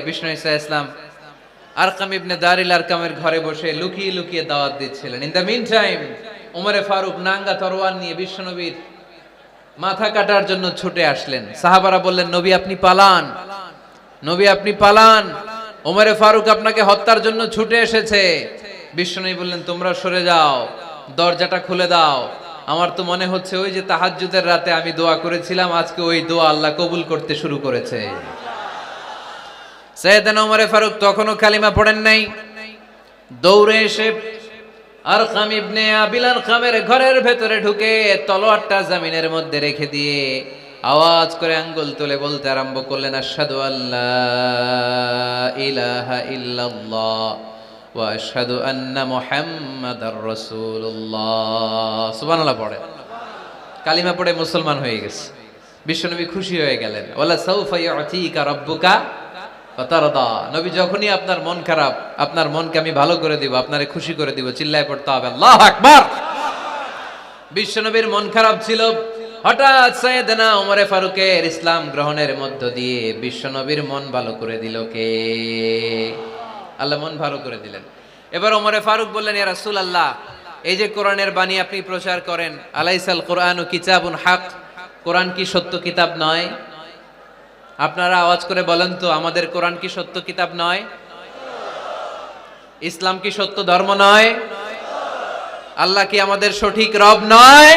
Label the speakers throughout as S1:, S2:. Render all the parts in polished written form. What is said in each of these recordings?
S1: বিষ্ণু ঈসা ইসলাম আরকাম ইবনে দারিল আরকামের ঘরে বসে লুকিয়ে লুকিয়ে দাওয়াত দিচ্ছিলেন। ইন দ্য মিন টাইম ওমরে ফারুক নাঙ্গা তরোয়ার নিয়ে বিশ্বনবীর মাথা কাটার জন্য ছুটে আসলেন। সাহাবারা বললেন, নবী আপনি পালান, নবী আপনি পালান, ওমরে ফারুক আপনাকে হত্যার জন্য ছুটে এসেছে। বিশ্বনবী বললেন, তোমরা সরে যাও, দরজাটা খুলে দাও। আমার তো মনে হচ্ছে ওই যে তাহাজ্জুদের রাতে আমি দোয়া করেছিলাম, আজকে ওই দোয়া আল্লাহ কবুল করতে শুরু করেছে। সাইয়েদনা ওমরে ফারুক তখনও কালিমা পড়েন নাই। দৌড়ে এসে আরকাম ইবনে আবিল আরকামের ঘরের ভেতরে ঢুকে তলোয়ারটা জমিনের মধ্যে রেখে দিয়ে আওয়াজ করে আঙ্গুল তুলে বলতে আরম্ভ করলেন, আশহাদু আল্লা ইলাহা ইল্লাল্লাহ ওয়া আশহাদু আন্না মুহাম্মাদার রাসূলুল্লাহ। সুবহানাল্লাহ পড়ে কালিমা পড়ে মুসলমান হয়ে গেছে। বিশ্বনবী খুশি হয়ে গেলেন। ওয়ালা সাউফা ইউতিকা রাব্বুকা ফাতারদা। নবী যখনই আপনার মন খারাপ, আপনার মনকে আমি ভালো করে দিব, আপনারে খুশি করে দিব, চিল্লায় পড়তে হবে আল্লাহু আকবার। বিশ্বনবীর মন খারাপ ছিল। হঠাৎ সাইয়েদনা ওমরে ফারুকের ইসলাম গ্রহণের মধ্য দিয়ে বিশ্বনবীর মন ভালো করে দিল কে? আল্লাহ মন ভালো করে দিলেন। এবার ওমরে ফারুক বললেন, ইয়া রাসূলুল্লাহ, এই যে কোরআনের বাণী আপনি প্রচার করেন, আলাইসাল কোরআনু কিতাবুন হক, কোরআন কি সত্য কিতাব নয়? আপনারা আওয়াজ করে বলেন তো, আমাদের কোরআন কি সত্য কিতাব নয়? ইসলাম কি সত্য ধর্ম নয়? আল্লাহ কি আমাদের সঠিক রব নয়?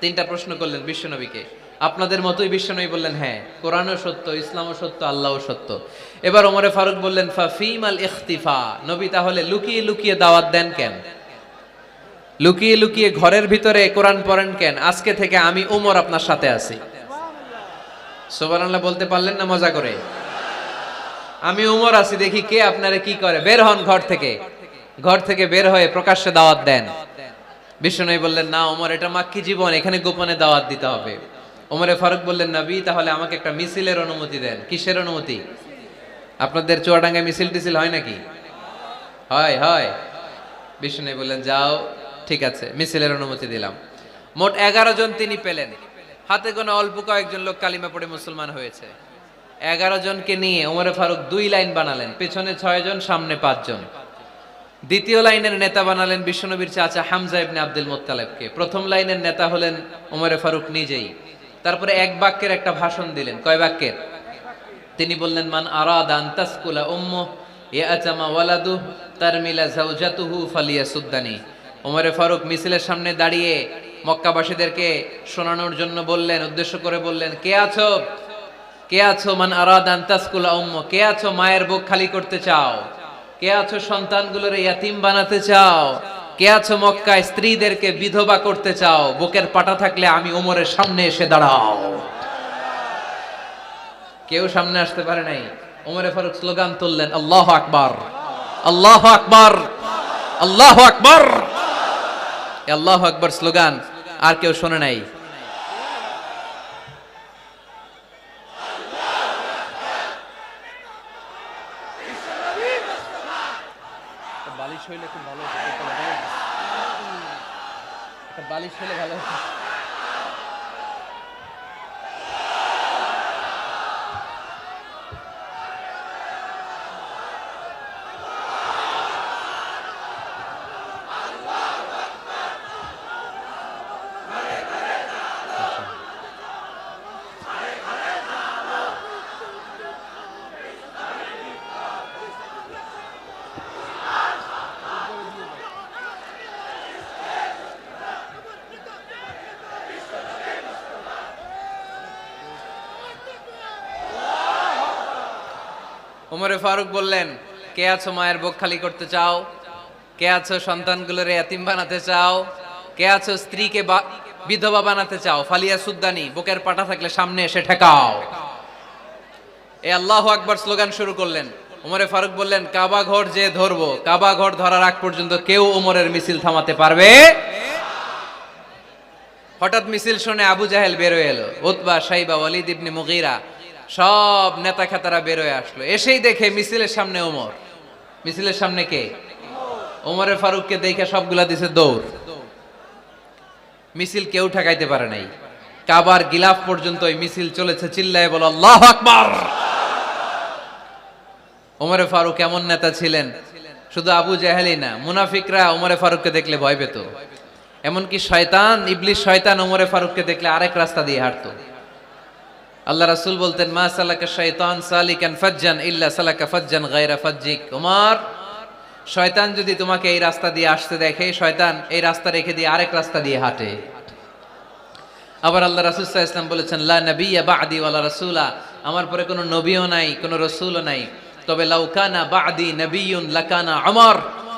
S1: তিনটা প্রশ্ন করলেন বিশ্বনবীকে। আপনাদের মতোই বিশ্বনবী বললেন, হ্যাঁ, কোরআনও সত্য, ইসলামও সত্য, আল্লাহও সত্য। এবার ওমরে ফারুক বললেন, ফাফিমাল ইখতিফা, নবী তাহলে লুকিয়ে লুকিয়ে দাওয়াত দেন কেন? লুকিয়ে লুকিয়ে ঘরের ভিতরে কোরআন পড়েন কেন? আজকে থেকে আমি ওমর আপনার সাথে আছি। সুবহানাল্লাহ বলতে পারলেন না মজা করে? আমি ওমর আছি, দেখি কে আপনারে কি করে। বের হন ঘর থেকে। ঘর থেকে বের হয়ে প্রকাশ্যে দাওয়াত দেন। বিশ্বনবী বললেন, না ওমর, এটা মাক্কি জীবন, এখানে গোপনে দাওয়াত দিতে হবে। ওমরে ফারুক বললেন, নবী তাহলে আমাকে একটা মিছিলের অনুমতি দেন। কিসের অনুমতি? আপনাদের চুয়াডাঙ্গায় মিছিল টিছিল হয় নাকি? হয় হয়। বিশ্বনবী বললেন, যাও, ঠিক আছে, মিছিলের অনুমতি দিলাম। মোট 11 জন তিনি পেলেন। হাতে গোনা অল্প কয়েকজন লোক কালিমা পড়ে মুসলমান হয়েছে। 11 জনকে নিয়ে ওমরে ফারুক 2 লাইন বানালেন, পেছনে 6 জন, সামনে 5 জন। দ্বিতীয় লাইনের নেতা বানালেন বিশ্বনবীর চাচা হামজা ইবনে আব্দুল মুত্তালিবকে। প্রথম লাইনের নেতা হলেন ওমরে ফারুক নিজেই। তারপরে এক বাক্যের একটা ভাষণ দিলেন। কয় বাক্যের? তিনি বললেন, মান আরাদা আন তাসকুলা উম্মু ইয়াতামা ওয়ালাদু তারমিলা যাওজাতুহু ফালিয়াসুদ্দানি। ওমরে ফারুক মিছিলের সামনে দাঁড়িয়ে মক্কাবাসীদেরকে শোনানোর জন্য বললেন, উদ্দেশ্য করে বললেন, কে আছো, কে আছো, মান আরাদা আন তাসকুলা উম্মু, কে আছো মায়ের বুক খালি করতে চাও, কে আছো সন্তানগুলোর ইয়াতিম বানাতে চাও, কে আছো মক্কায় স্ত্রীদেরকে বিধবা করতে চাও, বুকের পাটা থাকলে আমি ওমরের সামনে এসে দাঁড়াও। কেউ সামনে আসতে পারে নাই। ওমরে ফারুক স্লোগান তুললেন, আল্লাহু আকবার, আল্লাহু আকবার, আল্লাহু আকবার। আল্লাহু আকবার স্লোগান আর কেউ শোনে নাই। বালিশ হইলে খুব ভালো হতো, একটা বালিশ হইলে ভালো হতো। ওমরে ফারুক বললেন, কে আছো মায়ের বুক খালি করতে চাও, কে আছো সন্তানগুলোর ইয়াতিম বানাতে চাও, কে আছো স্ত্রীকে বিধবা বানাতে চাও, ফালিয়া সুদ্দানি, বুকের পাটা থাকলে সামনে এসে ঠেকাও। এই আল্লাহু আকবার স্লোগান শুরু করলেন। ওমরে ফারুক বললেন, কাবা ঘর যে ধরবো, কাবা ঘর ধরার আগ পর্যন্ত কেউ ওমরের মিছিল থামাতে পারবে। হঠাৎ মিছিল শুনে আবু জাহেল বের হয়ে এলো, উতবা, শাইবা, ওয়ালিদ ইবনে মুগীরা, সব নেতা খেতারা বের হয়ে আসলো। এসেই দেখে মিছিলের সামনে ওমর। মিছিলের সামনে কে? ওমরে ফারুককে দেখে সবগুলা দিছে দৌড়। মিছিল কেউ ঠেকাইতে পারে নাই। কাবার গিলাফ পর্যন্ত ওই মিছিল চলেছে। চিল্লায় বলো আল্লাহু আকবার। ওমরে ফারুক এমন নেতা ছিলেন, শুধু আবু জাহেলই না, মুনাফিকরা ওমরে ফারুককে দেখলে ভয় পেত। এমনকি শয়তান, ইবলিস শয়তান ওমরে ফারুককে দেখলে আরেক রাস্তা দিয়ে হাঁটতো। আল্লাহ রাসূল বলতেন, মা সালাকা শাইতান সালিকান ফাজ্জান ইল্লা সালাকা ফাজ্জান গায়রা ফাজ্জিক। ওমর, শয়তান যদি তোমাকে এই রাস্তা দিয়ে আসতে দেখে, শয়তান এই রাস্তা রেখে দিয়ে আরেক রাস্তা দিয়ে হাঁটে। আবার আল্লাহ রাসূল সাল্লাল্লাহু আলাইহি ওয়াসাল্লাম বলেছেন, লা নাবিয়্যা বা'দি ওয়ালা রাসূলা, আমার পরে কোনো নবীও নাই, কোনো রাসূলও নাই, তবে লাউ কানা বা'দি নাবিয়্যুন লাকানা উমর,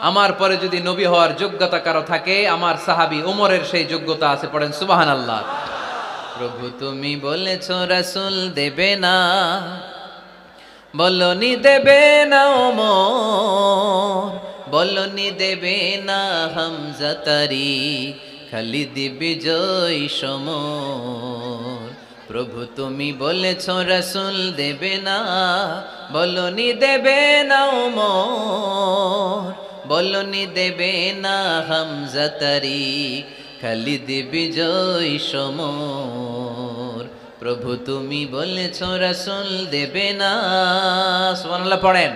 S1: আমার পরে যদি নবী হওয়ার যোগ্যতা কারো থাকে, আমার সাহাবী ওমরের সেই যোগ্যতা আছে। পড়েন সুবহানাল্লাহ। প্রভু তুমি বলেছো রাসূল দেবে না, বলনি দেবে না ওমর, বলনি দেবে না হামজা তারি, খালিদ বিজয় সমর। প্রভু তুমি বলেছো রাসূল দেবে না, বলনি দেবে না ওমর, বলনি দেবে না হামজা তারি, খালিদ বিজয় সমর। প্রভু তুমি বলেছো রাসূল দেবে না। সুবহানাল্লাহ পড়েন।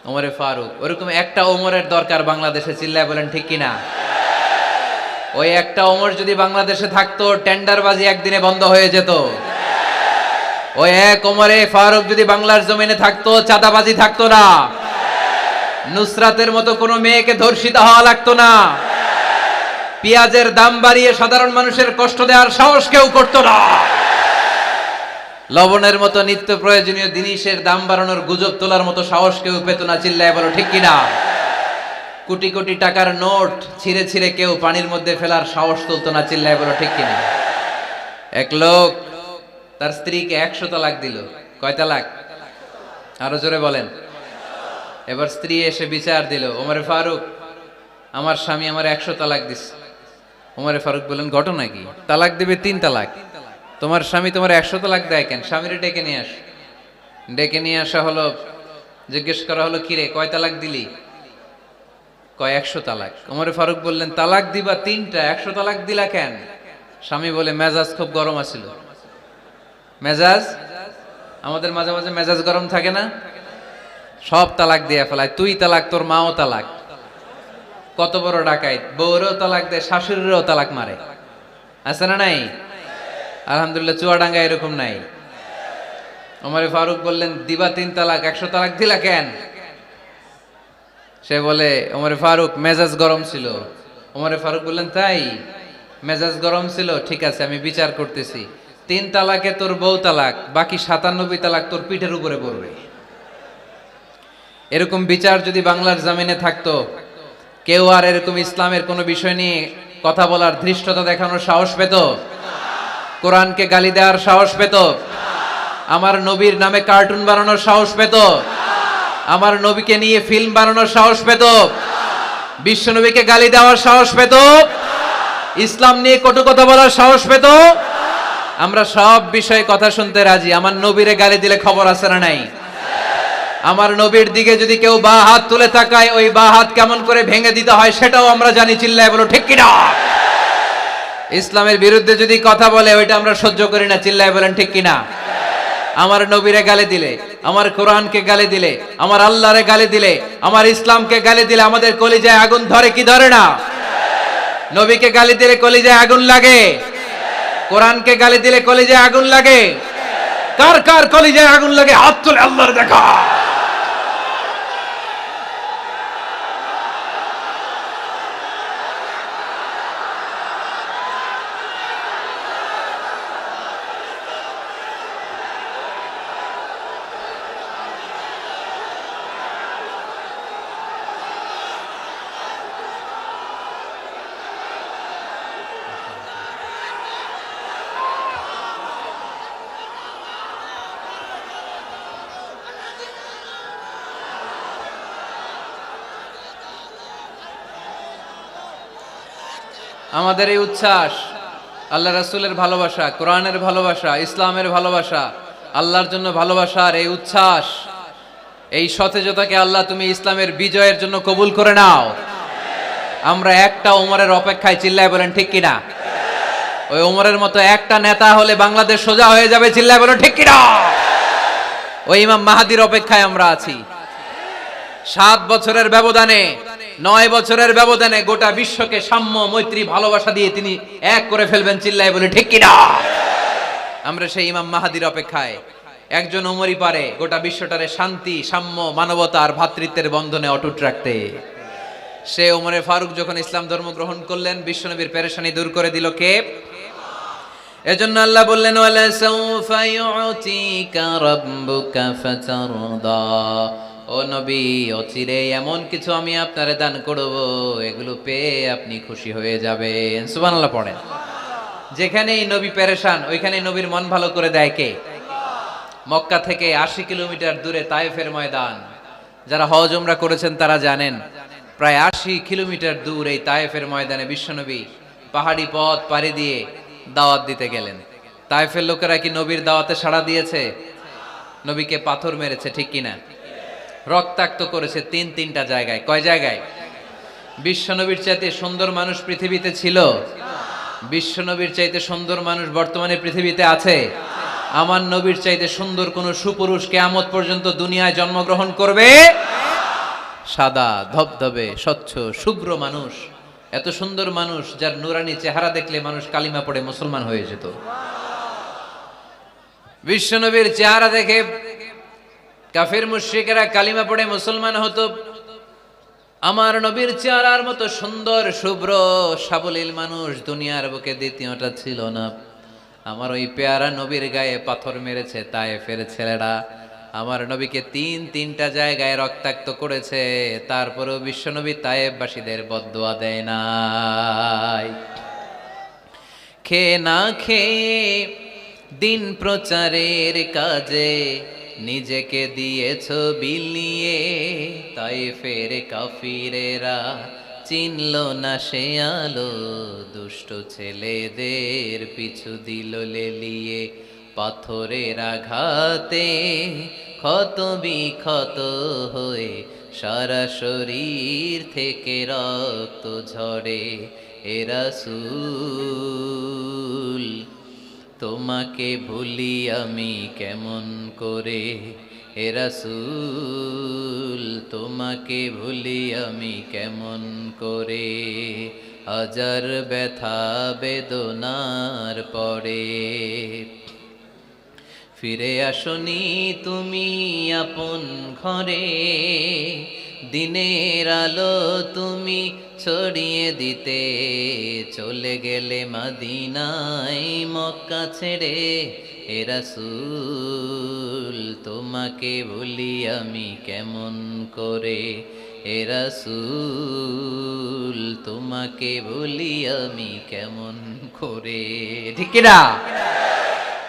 S1: ওমরে ফারুক, ওরকম একটা ওমরের দরকার বাংলাদেশে, চিল্লায় বলেন ঠিক কিনা? ওই একটা ওমর যদি বাংলাদেশে থাকতো, টেন্ডারবাজি একদিনে বন্ধ হয়ে যেত। ওই এক ওমরে ফারুক যদি বাংলার জমিনে থাকতো, চাঁদাবাজি থাকতো না, নুসরাতের মতো কোনো মেয়েকে ধর্ষিত হওয়া লাগতো না, পেঁয়াজের দাম বাড়িয়ে সাধারণ মানুষের কষ্ট দেওয়ার সাহস কেউ করতো না, লবণের মতো নিত্য প্রয়োজনীয় জিনিসের দাম বাড়ানোর গুজব তোলার মতো সাহস কেউ পেত না। চিল্লায় বলো ঠিক কিনা? কোটি কোটি টাকার নোট ছিঁড়ে ছিঁড়ে কেউ পানির মধ্যে ফেলার সাহস তুলতো না। চিল্লায় বলো ঠিক কিনা? এক লোক তার স্ত্রীকে 100 তালাক দিল। কয় তালাক? আরো জোরে বলেন। এবার স্ত্রী এসে বিচার দিল, ওমরে ফারুক, আমার স্বামী আমার 100 তালাক দিছে। ওমরে ফারুক বললেন, ঘটনা কি? তালাক দিবে 3 তালাক, তোমার স্বামী তোমার 100 তালাক দেয় কেন? স্বামীরে ডেকে নিয়ে আস। ডেকে নিয়ে আসা হলো, জিজ্ঞেস করা হলো, কিরে কয় তালাক দিলি? কয় 100 তালাক। ওমরে ফারুক বললেন, তালাক দিবা 3টা, 100 তালাক দিলা কেন? স্বামী বলে, মেজাজ খুব গরম আছিল। মেজাজ, আমাদের মাঝে মাঝে মেজাজ গরম থাকে না? সব তালাক দিয়ে ফেলায়, তুই তালাক, তোর মাও তালাক। কত বড় ডাকাইত, বউরেও তালাক দেয়, শাশুড়িরও তালাক মারে। আছে না নাই? আলহামদুলিল্লাহ চুয়াডাঙ্গা এরকম নাই। ওমরে ফারুক বললেন, দিবা 3 তালাক, 100 তালাক দিলা কেন? সে বলে, ওমরে ফারুক মেজাজ গরম ছিল। ওমরে ফারুক বললেন, তাই মেজাজ গরম ছিল? ঠিক আছে, আমি বিচার করতেছি। 3 তালাকে তোর বউ তালাক, বাকি 97 তালাক তোর পিঠের উপরে পড়বে। এরকম বিচার যদি বাংলার জমিনে থাকতো, কেউ আর এরকম ইসলামের কোনো বিষয় নিয়ে কথা বলার, ধৃষ্টতা দেখানোর সাহস পেত? কোরআনকে গালি দেওয়ার সাহস পেত? আমার নবীর নামে কার্টুন বানানোর সাহস পেত? আমার নবীকে নিয়ে ফিল্ম বানানোর সাহস পেত? বিশ্ব নবীকে গালি দেওয়ার সাহস পেত? ইসলাম নিয়ে কটু কথা বলার সাহস পেত? আমরা সব বিষয়ে কথা শুনতে রাজি। আমার নবীরে গালি দিলে খবর আছে না নাই? আমার নবীর দিকে যদি কেউ বা হাত তুলে তাকায়, ওই বা হাত কেমন করে ভেঙে দিতে হয় সেটাও আমরা জানি। চিল্লায় বলো ঠিক কিনা? ইসলামের বিরুদ্ধে যদি কথা বলে, ওইটা আমরা সহ্য করি না। চিল্লায় বলেন ঠিক কিনা? আমার নবীরে গালি দিলে, আমার কোরআনকে গালি দিলে, আমার আল্লাহরে গালি দিলে, আমার ইসলামকে গালি দিলে আমাদের কলিজায় আগুন ধরে কি ধরে না? নবীকে গালি দিলে কলিজায় আগুন লাগে? কোরআনকে গালি দিলে কলিজায় আগুন লাগে? কার কার কলিজায় আগুন লাগে হাত তুলে আল্লাহর দেখা। আমাদের এই উচ্ছ্বাস, আল্লাহ রাসূলের ভালোবাসা, কোরআনের ভালোবাসা, ইসলামের ভালোবাসা, আল্লাহর জন্য ভালোবাসার এই উচ্ছ্বাস, এই সতেজতাকে আল্লাহ তুমি ইসলামের বিজয়ের জন্য কবুল করে নাও। আমরা একটা ওমরের অপেক্ষায়। চিল্লায় বলেন ঠিক কিনা? ওই ওমরের মতো একটা নেতা হলে বাংলাদেশ সোজা হয়ে যাবে। চিল্লায় বলেন ঠিক কিনা? ওই ইমাম মাহাদির অপেক্ষায় আমরা আছি। 7 বছরের ব্যবধানে, 9 বছরের ব্যবধানে গোটা বিশ্বকে সাম্য, মৈত্রী, ভালোবাসা দিয়ে তিনি এক করে ফেলবেন। চিল্লায় বলে ঠিক কিনা? আমরা সেই ইমাম মাহাদির অপেক্ষায়। একজন ওমরই পারে গোটা বিশ্বটারে শান্তি, সাম্য, মানবতা আর ভ্রাতৃত্বের বন্ধনে অটুট রাখতে। সে ওমরে ফারুক যখন ইসলাম ধর্ম গ্রহণ করলেন, বিশ্বনবীর পেরেশানি দূর করে দিল কে? এজন্য আল্লাহ বললেন, ওয়ালা সাউফা ইউতিকা রাব্বুকা ফাতারদা। ও নবী, অচিরে এমন কিছু আমি আপনারে দান করব, এগুলো পেয়ে আপনি খুশি হয়ে যাবেন। সুবহানাল্লাহ পড়েন। যেখানেই নবী পেরেশান, ওইখানেই নবীর মন ভালো করে দেয় কে? মক্কা থেকে 80 কিলোমিটার দূরে তায়েফের ময়দান। যারা হজ উমরা করেছেন তারা জানেন, প্রায় 80 কিলোমিটার দূর এই তায়েফের ময়দানে বিশ্বনবী পাহাড়ি পথ পাড়ি দিয়ে দাওয়াত দিতে গেলেন। তায়েফের লোকেরা কি নবীর দাওয়াতে সাড়া দিয়েছে? নবীকে পাথর মেরেছে, ঠিক কিনা? রক্তাক্ত করেছে 3টা জায়গায়। কয় জায়গায়? বিশ্বনবীর চাইতে সুন্দর মানুষ পৃথিবীতে ছিল? বিশ্বনবীর চাইতে সুন্দর মানুষ বর্তমানে পৃথিবীতে আছে? আমার নবীর চাইতে সুন্দর কোন সুপুরুষ কিয়ামত পর্যন্ত দুনিয়ায় জন্মগ্রহণ করবে? সাদা ধবধবে স্বচ্ছ শুভ্র মানুষ, এত সুন্দর মানুষ যার নুরানি চেহারা দেখলে মানুষ কালিমা পড়ে মুসলমান হয়ে যেত। বিশ্বনবীর চেহারা দেখে কাফির মুশরিকেরা কালিমা পড়ে মুসলমান হতো। আমার নবীর চেহারার মতো সুন্দর শুভ্র সাবলীল মানুষ দুনিয়ার বুকে দ্বিতীয়টা ছিল না। আমার ওই পেয়ারা নবীর গায়ে পাথর মেরেছে তায়েফের ছেলেরা। আমার নবীকে 3টা জায়গায় রক্তাক্ত করেছে, তারপরেও বিশ্বনবী তায়েফবাসীদের বদদুয়া দেয় নাই। খেয়ে না খেয়ে দিন প্রচারের কাজে নিজেকে দিয়েছ বিলিয়ে, তায়েফের কাফিরেরা চিনল না সে আলো, দুষ্ট ছেলেদের পিছু দিল লেলিয়ে। পাথরের আঘাতে ক্ষত বিক্ষত হয়ে সারা শরীর থেকে রক্ত ঝরে। এ রাসূল তোমাকে ভুলি আমি কেমন করে, হে রাসূল তোমাকে ভুলি আমি কেমন করে। হাজার ব্যথা বেদনার পরে ফিরে আসনি তুমি আপন ঘরে, দিনের আলো তুমি ছড়িয়ে দিতে চলে গেলে মদিনায় মক্কা ছেড়ে। হে রাসূল তোমাকে ভুলি আমি কেমন করে, হে রাসূল তোমাকে ভুলি আমি কেমন করে। ঠিক কিনা?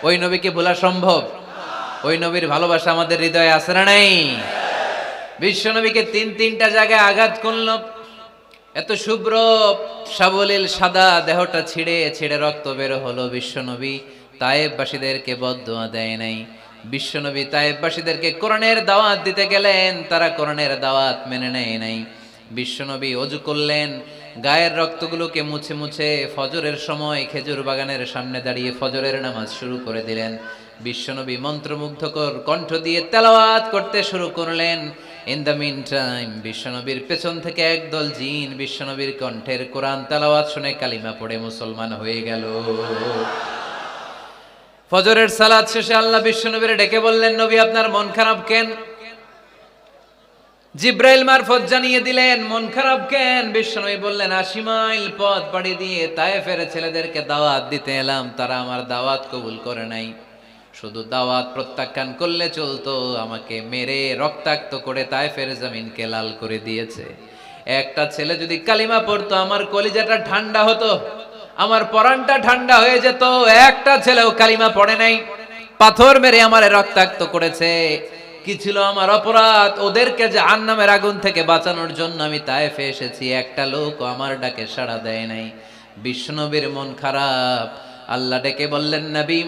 S1: ওই নবীকে ভোলা সম্ভব? ওই নবীর ভালোবাসা আমাদের হৃদয়ে আছে না নাই? বিশ্ব নবীকে 3টা জায়গায় আঘাত করল। এত শুভ্র সাবলীল সাদা দেহটা ছিঁড়ে ছিঁড়ে রক্ত বের হলো। বিশ্বনবী তায়েফবাসীদেরকে বদদুয়া দেয় নাই। বিশ্বনবী তায়েফবাসীদেরকে কোরআনের দাওয়াত দিতে গেলেন, তারা কোরআনের দাওয়াত মেনে নেয় নাই। বিশ্বনবী ওযু করলেন, গায়ের রক্তগুলোকে মুছে মুছে ফজরের সময় খেজুর বাগানের সামনে দাঁড়িয়ে ফজরের নামাজ শুরু করে দিলেন। বিশ্বনবী মন্ত্রমুগ্ধকর কণ্ঠ দিয়ে তেলাওয়াত করতে শুরু করলেন। ইন দ্য মিন টাইম বিশ্বনবীর পেছন থেকে একদল জিন বিশ্বনবীর কণ্ঠের কোরআন তেলাওয়াত শুনে কালিমা পড়ে মুসলমান হয়ে গেল। ফজরের সালাত শেষে আল্লাহ বিশ্বনবীর ডেকে বললেন, নবী আপনার মন খারাপ কেন? জিব্রাইল মারফত জানিয়ে দিলেন মন খারাপ কেন। বিশ্বনবী বললেন, 80 মাইল পথ পাড়ি দিয়ে তায়েফের ছেলেদেরকে দাওয়াত দিতে এলাম, তারা আমার দাওয়াত কবুল করে নাই। শুধু দাওয়াত প্রত্যাখ্যান করলে চলতো, আমাকে মেরে রক্তাক্ত করে তায়েফের জমিনকে লাল করে দিয়েছে। একটা ছেলে যদি কালিমা পড়তো আমার কলিজাটা ঠান্ডা হতো, আমার পরানটা ঠান্ডা হয়ে যেত। একটা ছেলেও কালিমা পড়ে নাই, পাথর মেরে আমারে রক্তাক্ত করেছে। কি ছিল আমার অপরাধ? ওদেরকে জাহান্নামের আগুন থেকে বাঁচানোর জন্য আমি তায়েফে এসেছি, একটা লোক আমার ডাকে সাড়া দেয় নাই। বিশ্বনবীর মন খারাপ। আল্লাহ ডেকে বললেন, নবী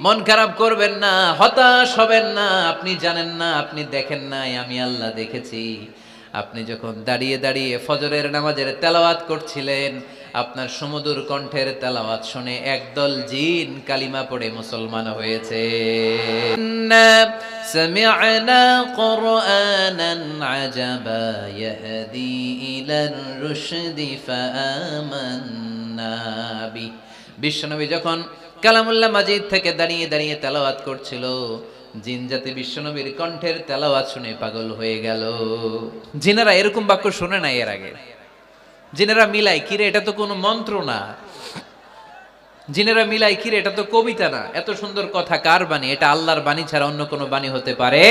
S1: মন খারাপ করবেন না, হতাশ হবেন না। আপনি জানেন না, আপনি দেখেন নাই, আমি আল্লাহ দেখেছি। আপনি যখন দাঁড়িয়ে দাঁড়িয়ে ফজরের নামাজের তেলাওয়াত করছিলেন, আপনার সুমধুর কণ্ঠের তেলাওয়াত শুনে একদল জিন কালিমা পড়ে মুসলমান হয়েছে। سمعنا قرآنا عجبا يهدي إلى الرشد فآمنا به। বিশ্বনবী যখন কালামুল্লাহ মাজিদ থেকে দাঁড়িয়ে দাঁড়িয়ে তেলাওয়াত করছিল, জিন জাতি বিশ্বনবীর কণ্ঠের তেলাওয়াত শুনে পাগল হয়ে গেল। জিনেরা এরকম বাক্য শুনে নাই এর আগে। জিনেরা মিলাই কিরে এটা তো কোনো মন্ত্র না, জিনেরা মিলাই কিরে এটা তো কবিতা না, এত সুন্দর কথা কার বাণী? এটা আল্লাহর বাণী ছাড়া অন্য কোনো বাণী হতে পারে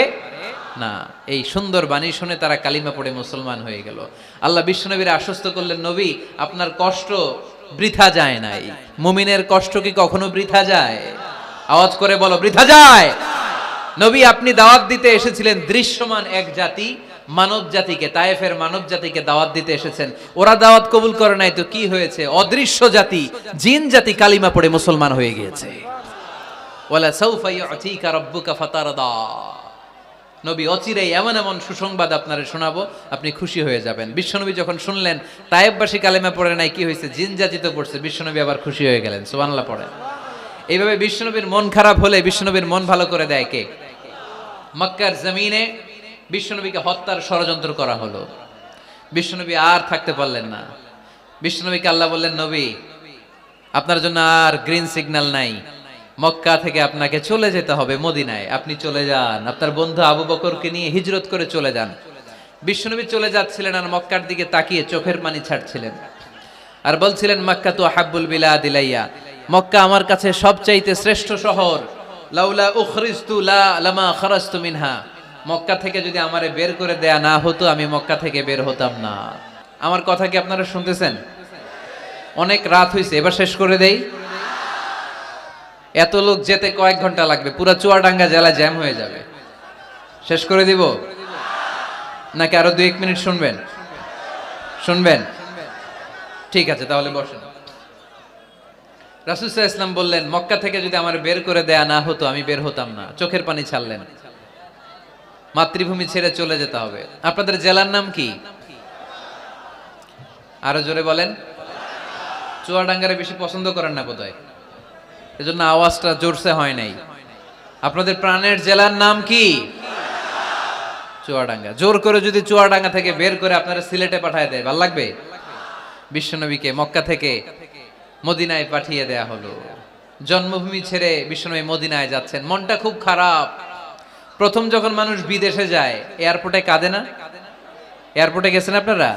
S1: না। এই সুন্দর বাণী শুনে তারা কালিমা পড়ে মুসলমান হয়ে গেল। আল্লাহ বিশ্বনবীর আশ্বস্ত করলেন, নবী আপনার কষ্ট বৃথা যায় নাই। মুমিনের কষ্ট কি কখনো বৃথা যায়? আওয়াজ করে বলো, বৃথা যায়। নবী আপনি দাওয়াত দিতে এসেছিলেন দৃশ্যমান এক জাতি, মানব জাতিকে, তায়েফের মানব জাতিকে দাওয়াত দিতে এসেছেন। ওরা দাওয়াত কবুল করে নাই তো কি হয়েছে? অদৃশ্য জাতি, জিন জাতি কালিমা পড়ে মুসলমান হয়ে গিয়েছে। ওয়ালা সাউফা ইউতিকা রাব্বুকা ফাতারদা। নবী অচিরেই এমন এমন সুসংবাদ আপনারে শোনাবো, আপনি খুশি হয়ে যাবেন। বিশ্বনবী যখন শুনলেন তায়েফবাসী কালিমা পড়ে নাই, কি হয়েছে? জিন জাতি তো পড়ছে। বিশ্বনবী আবার খুশি হয়ে গেলেন। সুবহানাল্লাহ পড়ে। এইভাবে বিশ্বনবীর মন খারাপ হলে বিশ্বনবীর মন ভালো করে দেয় কে? মক্কার জমিনে বিশ্বনবীকে হত্যার ষড়যন্ত্র করা হলো। বিশ্বনবী আর থাকতে পারলেন না। বিশ্বনবীকে আল্লাহ বললেন, নবী আপনার জন্য আর গ্রিন সিগন্যাল নাই, মক্কা থেকে আপনাকে চলে যেতে হবে মদিনায়। আপনি চলে যান, আপনার বন্ধু আবু বকরকে নিয়ে হিজরত করে চলে যান। বিশ্বনবী চলে যাচ্ছিলেন আর মক্কার দিকে তাকিয়ে চোখের পানি ছাড়ছিলেন আর বলছিলেন, মক্কা তো হাব্বুল বিলাদ ইলাইয়া, মক্কা আমার কাছে সবচাইতে শ্রেষ্ঠ শহর। লাউলা উখরিজতু লামা খারাজতু মিনহা, মক্কা থেকে যদি আমারে বের করে দেয়া না হতো আমি মক্কা থেকে বের হতাম না। আমার কথা কি আপনারা শুনতেছেন? অনেক রাত হয়েছে, এবার শেষ করে দেই। এত লোক যেতে কয়েক ঘন্টা লাগবে, পুরো চুয়াডাঙ্গা জেলা জ্যাম হয়ে যাবে। শেষ করে দিব নাকি আরো 2-1 মিনিট শুনবেন? শুনবেন? ঠিক আছে, তাহলে বসেন। রাসূল সাল্লাল্লাহু আলাইহি ওয়াসাল্লাম বললেন, মক্কা থেকে যদি আমার বের করে দেয়া না হতো আমি বের হতাম না। চোখের পানি ছাড়লেন। মাতৃভূমি ছেড়ে চলে যেতে হবে। আপনাদের জেলার নাম কি? আরো জোরে বলেন। চুয়াডাঙ্গারে বেশি পছন্দ করেন না বোধহয়, এজন্য আওয়াজটা জোরসে হয় নাই। আপনাদের প্রাণের জেলার নাম কি? চুয়াডাঙ্গা। জোর করে যদি চুয়াডাঙ্গা থেকে বের করে আপনারা সিলেটে পাঠায় দেয়, ভালো লাগবে? বিশ্বনবীকে মক্কা থেকে মদিনায় পাঠিয়ে দেয়া হলো। জন্মভূমি ছেড়ে বিশ্বনবী মদিনায় যাচ্ছেন, মনটা খুব খারাপ। প্রথম যখন মানুষ বিদেশে যায় এয়ারপোর্টে কাঁদে না? এয়ারপোর্টে গেছেন আপনারা?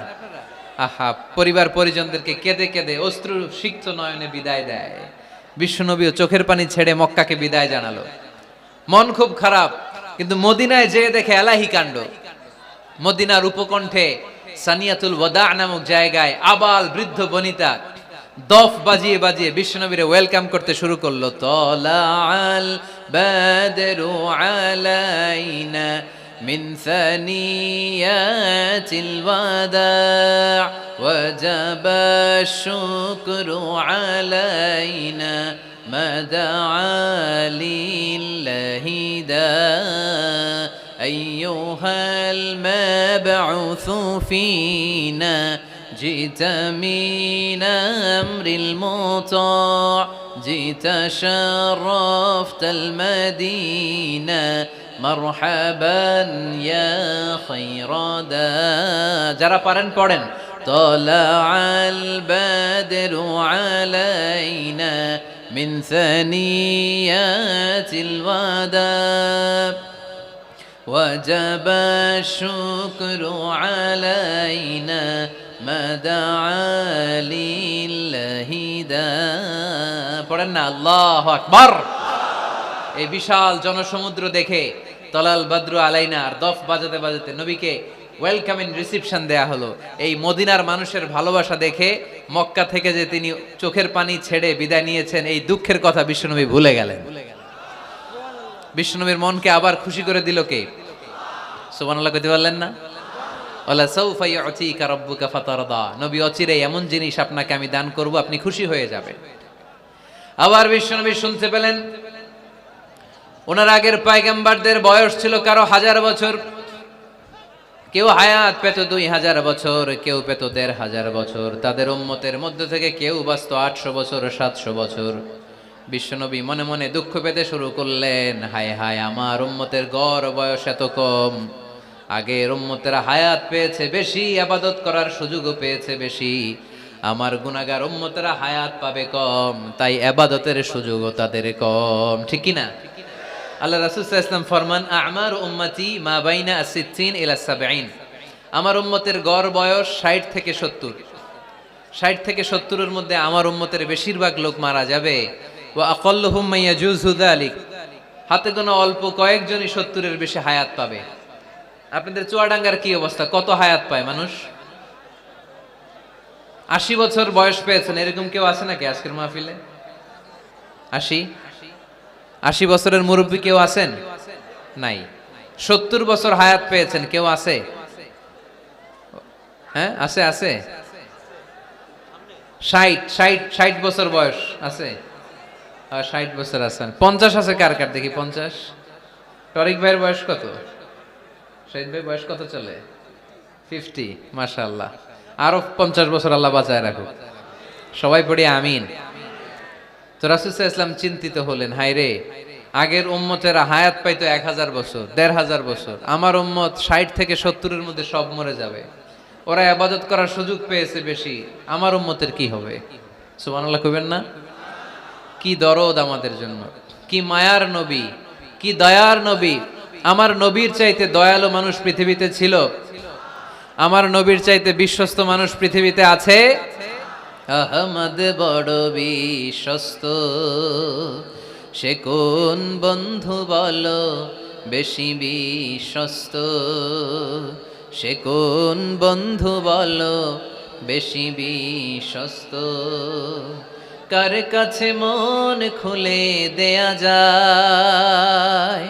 S1: আহা, পরিবার পরিজনদেরকে কেঁদে কেঁদে অশ্রু সিক্ত নয়নে বিদায় দেয়। বিশ্বনবীও চোখের পানি ছেড়ে মক্কাকে বিদায় জানালো। মন খুব খারাপ, কিন্তু মদিনায় যেয়ে দেখে এলাহি কাণ্ড। মদিনার উপকণ্ঠে সানিয়াতুল ওয়াদা নামক জায়গায় আবাল বৃদ্ধ বনিতা দফ বাজিয়ে বাজিয়ে বিশ্বনবীরে ওয়েলকাম করতে শুরু করলো। তলাআল বাদরু আলাইনা মিন সানিয়াতিল ওয়াদা ওয়াজাবা শুকরু আলাইনা মাদআ লিল্লাহি দা আইয়ুহাল মাবউসু ফিনা جئت من أمر المطاع جئت شرفت المدينة مرحبا يا خير دا যারা পারেন পড়েন। طلع البدر علينا من ثنيات الوداع وجب الشكر علينا পড়েন না আল্লাহু আকবার। এই বিশাল জনসমুদ্র দেখে তলাল বদরু আলাইনা আর দফ বাজাতে বাজাতে নবীকে ওয়েলকাম ইন রিসিপশন দেয়া হলো। এই মদিনার মানুষের ভালোবাসা দেখে মক্কা থেকে যে তিনি চোখের পানি ছেড়ে বিদায় নিয়েছেন, এই দুঃখের কথা বিশ্বনবী ভুলে গেলেন। বিশ্বনবীর মনকে আবার খুশি করে দিল কে? সুবহানাল্লাহ কইতে পারলেন না? ওয়ালা সাউফা ইউতিকা রাব্বুকা ফাতারদা। নবী অচিরে এমন জিনিস আপনাকে আমি দান করব, আপনি খুশি হয়ে যাবেন। আবার বিশ্বনবী শুনতে পেলেন ওনার আগের পয়গম্বরদের বয়স ছিল কারো 1000 বছর, কেউ হায়াত পেত 2000 বছর, কেউ পেত 1500 বছর। তাদের উম্মতের মধ্যে থেকে কেউ বাঁচত 800 বছর, 700 বছর। বিশ্বনবী মনে মনে দুঃখ পেতে শুরু করলেন, হায় হায়, আমার উম্মতের গড় বয়স এত কম। আগের উম্মতেরা হায়াত পেয়েছে বেশি, ইবাদত করার সুযোগও পেয়েছে বেশি। আমার গুনাহগার উম্মতেরা হায়াত পাবে কম, তাই ইবাদতের সুযোগও তাদের কম। ঠিক কি না? আল্লাহ রাসূল সাল্লাল্লাহু আলাইহি ওয়াসাল্লাম ফরমান, আমার উম্মতি মা বাইনা আস-সিত্তিন ইলা 70। আমার উম্মতের গড় বয়স 60 থেকে 70। 60 থেকে 70 এর মধ্যে আমার উম্মতের বেশিরভাগ লোক মারা যাবে। ওয়া আকাল্লুহুম মান ইয়াজুযু যালিক, হাতে গোনা অল্প কয়েকজনই 70 এর বেশি হায়াত পাবে। আপনাদের চুয়াডাঙ্গার কি অবস্থা? কত হায়াত পায় মানুষ? 80 বছর বয়স পেয়েছেন এরকম কেউ আছে নাকি আজকের মাহফিলে? 80 বছরের মুরব্বী কেউ আছেন? নাই। 70 বছর হায়াত পেয়েছেন কেউ আছে? হ্যাঁ, আছে আছে। 60 বছর বয়স আছে? 60 বছর আছেন। 50 আছে কার কার দেখি? 50। টরিক ভাইয়ের বয়স কত? শহীদ ভাই বয়স কত চলে? 50। মাশাআল্লাহ, আরো 50 বছর আল্লাহ বাঁচায় রাখুক। সবাই পড়ি আমিন। তো রাসূল সাল্লাল্লাহু আলাইহি ওয়াসাল্লাম চিন্তিত হলেন, হায় রে, আগের উম্মতেরা হায়াত পাইতো 1000 বছর, 1500 বছর। আমার উম্মত 60 থেকে 70 এর মধ্যে সব মরে যাবে। ওরা ইবাদত করার সুযোগ পেয়েছে বেশি, আমার উম্মতের কি হবে? সুবহানাল্লাহ কইবেন না? কি দরদ আমাদের জন্য, কি মায়ার নবী, কি দয়ার নবী। আমার নবীর চাইতে দয়ালু মানুষ পৃথিবীতে ছিল? আমার নবীর চাইতে বিশ্বস্ত মানুষ পৃথিবীতে আছে? আহমদ বড় বিশ্বস্ত, সে কোন বন্ধু বলো বেশি বিশ্বস্ত? সে কোন বন্ধু বলো বেশি বিশ্বস্ত? কার কাছে মন খুলে দেয়া যায়,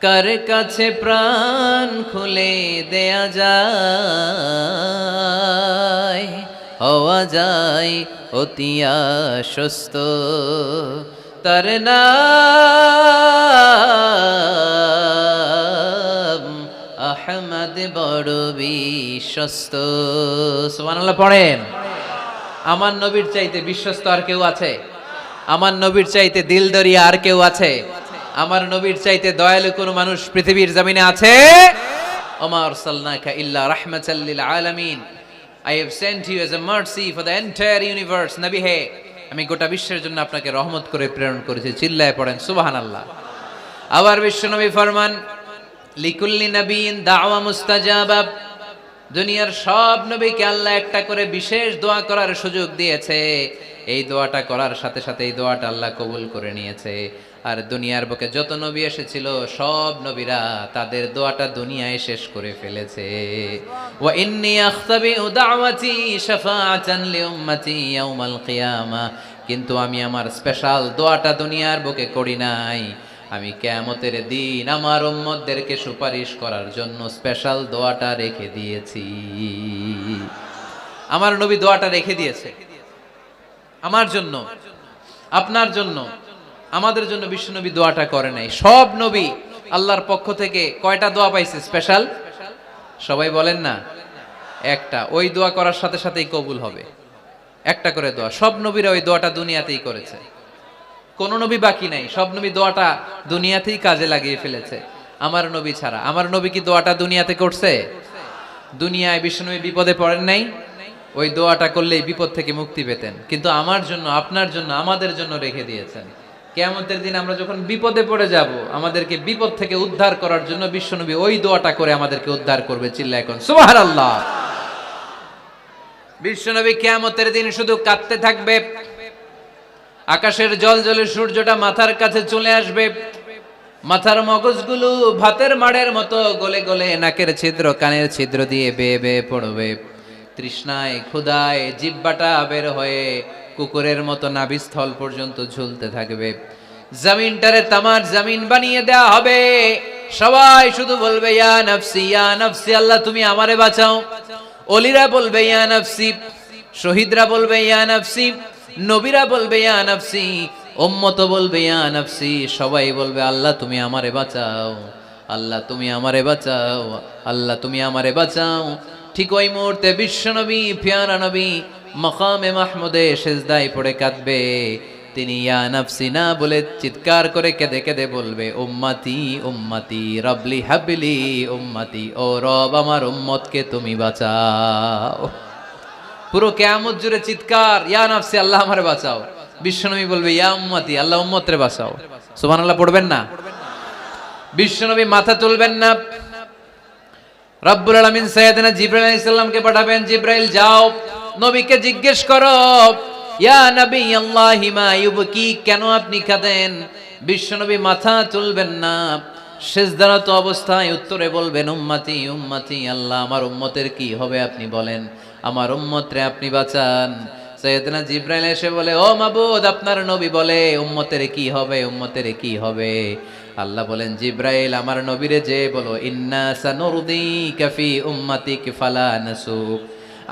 S1: কার কাছে প্রাণ খুলে দেয়া যায়, হওয়া যায় অতি আশ্বস্ত। তার নাম আহমদ বড় বিশ্বস্ত। সুবহানাল্লাহ পড়েন। আমার নবীর চাইতে বিশ্বস্ত আর কেউ আছে? আমার নবীর চাইতে দিলদরিয়া আর কেউ আছে? আমার নবীর চাইতে দয়ালু কোন মানুষ পৃথিবীর জমিনে আছে? ওমা আরসালনাকা ইল্লা রাহমাতাল লিল আলামিন, I have sent you as a mercy for the entire universe. নবী হে, আমি গোটা বিশ্বের জন্য আপনাকে রহমত করে প্রেরণ করেছি। চিল্লায় পড়েন সুবহানাল্লাহ। আবার বিশ্বনবী ফরমান, লিকুল্লি নবিয়্যিন দাওয়া মুস্তাজাবা। দুনিয়ার সব নবীকে আল্লাহ একটা করে বিশেষ দোয়া করার সুযোগ দিয়েছে। এই দোয়াটা করার সাথে সাথে এই দোয়াটা আল্লাহ কবুল করে নিয়েছে। আর দুনিয়ার বুকে যত নবী এসেছিল সব নবীরা তাদের দোয়াটা দুনিয়ায় শেষ করে ফেলেছে। ওয়া ইন্নী আখতাবিউ দাওয়াতি শাফাআতান লিউম্মতি ইয়াউমাল কিয়ামা, কিন্তু আমি আমার স্পেশাল দোয়াটা দুনিয়ার বুকে করি নাই। আমি কিয়ামতের দিন আমার উম্মতদেরকে সুপারিশ করার জন্য স্পেশাল দোয়াটা রেখে দিয়েছি। আমার নবী দোয়াটা রেখে দিয়েছে আমার জন্য, আপনার জন্য, আমাদের জন্য। বিশ্বনবী দোয়াটা করে নাই। সব নবী আল্লাহর পক্ষ থেকে কয়টা দোয়া পাইছে স্পেশাল? সবাই বলেন না? একটা। ওই দোয়া করার সাথে সাথেই কবুল হবে। একটা করে দোয়া। সব নবীরা ওই দোয়াটা দুনিয়াতেই করেছে, কোন নবী বাকি নাই। সব নবী দোয়াটা দুনিয়াতেই কাজে লাগিয়ে ফেলেছে, আমার নবী ছাড়া। আমার নবী কি দোয়াটা দুনিয়াতে করছে? দুনিয়ায় বিশ্বনবী বিপদে পড়েন নাই? ওই দোয়াটা করলেই বিপদ থেকে মুক্তি পেতেন। কিন্তু আমার জন্য, আপনার জন্য, আমাদের জন্য রেখে দিয়েছেন। কিয়ামতের দিন আমরা যখন বিপদে পড়ে যাব, আমাদেরকে বিপদ থেকে উদ্ধার করার জন্য বিশ্বনবী ওই দোয়াটা করে আমাদেরকে উদ্ধার করবে। চিল্লায় এখন সুবহানাল্লাহ। বিশ্বনবী কিয়ামতের দিন শুধু কাঁদতে থাকবে। আকাশের জল জলে সূর্যটা মাথার কাছে চলে আসবে। মাথার মগজগুলো ভাতের মাড়ের মতো গলে গলে নাকের ছিদ্র, কানের ছিদ্র দিয়ে বেয়ে বেয়ে পড়বে। তৃষ্ণায় ক্ষুধায় জিহ্বাটা বের হয়ে কুকুরের মতো নাভিস্থল পর্যন্ত ঝুলতে থাকবে। জমিনটারে তামার জমিন বানিয়ে দেয়া হবে। সবাই শুধু বলবে ইয়া নফসি ইয়া নফসি, আল্লাহ তুমি আমারে বাঁচাও। ওলিরা বলবে ইয়া নফসি, শহীদরা বলবে ইয়া নফসি, নবীরা বলবে ইয়া নফসি, উম্মত বলবে ইয়া নফসি। সবাই বলবে আল্লাহ তুমি আমারে বাঁচাও। আল্লাহ তুমি আমারে বাঁচাও, আল্লাহ তুমি আমারে বাঁচাও। ঠিক ওই মুহূর্তে বিশ্বনবী পিয়ারা নবী মাকামে মাহমুদে সেজদায় পড়ে কাঁদবে। তিনি ইয়া নাফসি না বলে চিৎকার করে কেঁদে কেঁদে বলবে, উম্মতি উম্মতি রবলি হাবলি উম্মতি, ও রব আমার উম্মতকে তুমি বাঁচাও। পুরো কিয়ামত জুড়ে চিৎকার, ইয়া নাফসি আল্লাহ আমারে বাঁচাও। বিশ্বনবী বলবে ইয়া উম্মতি আল্লাহ উম্মতরে বাঁচাও। সুবহানাল্লাহ পড়বেন না? বিশ্বনবী মাথা তুলবেন না। রব্বুল আলামিন সাইয়েদনা জিবরাইল আলাইহিস সালামকে পাঠাবেন, জিবরাইল যাও নবীকে জিজ্ঞেস করো, ইয়া নবী আল্লাহি মা ইউবকি, কেন আপনি কাঁদেন? বিশ্বনবী মাথা তুলবেন না, সিজদারত অবস্থায় উত্তরে বলবেন, উম্মতি উম্মতি, আল্লাহ আমার উম্মতের কি হবে আপনি বলেন, আমার উম্মতরে আপনি বাঁচান। সাইয়েদনা জিবরাইল এসে বলে, ও মাবুদ আপনার নবী বলে উম্মতের কি হবে, উম্মতের কি হবে? আল্লাহ বলেন, জিবরাইল আমার নবীরে যে বলো, ইন্না সানুরদিকা ফি উম্মাতিক ফালা নাসুক।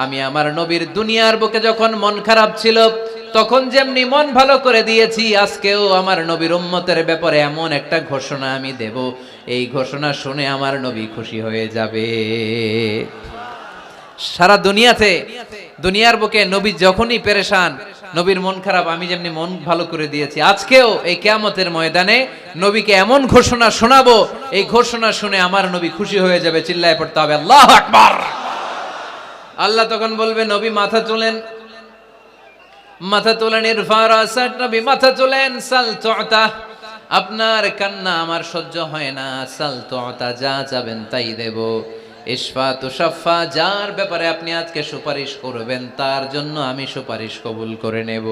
S1: আমি আমার নবীর দুনিয়ার বুকে যখন মন খারাপ ছিল তখন যেমনি মন ভালো করে দিয়েছি, আজকেও আমার নবীর উম্মতের ব্যাপারে এমন একটা ঘোষণা আমি দেব, এই ঘোষণা শুনে আমার নবী খুশি হয়ে যাবে। সারা দুনিয়াতে দুনিয়ার বুকে নবী যখনই পেরেশান, নবীর মন খারাপ, আমি যেমনি মন ভালো করে দিয়েছি, আজকেও এই কিয়ামতের ময়দানে নবীকে এমন ঘোষণা শোনাবো, এই ঘোষণা শুনে আমার নবী খুশি হয়ে যাবে। চিল্লায় পড়তে হবে আল্লাহু আকবার। আল্লাহ তখন বলবে, নবী মাথা তোলেন, মাথা তোলেন, ইরফা রাসাক, নবী মাথা তোলেন, সাল তুতা, আপনার কান্না আমার সহ্য হয় না, সাল তুতা, যা চাবেন তাই দেব। ইশফা তুশাফা, যার ব্যাপারে আপনি আজকে সুপারিশ করবেন তার জন্য আমি সুপারিশ কবুল করে নেব।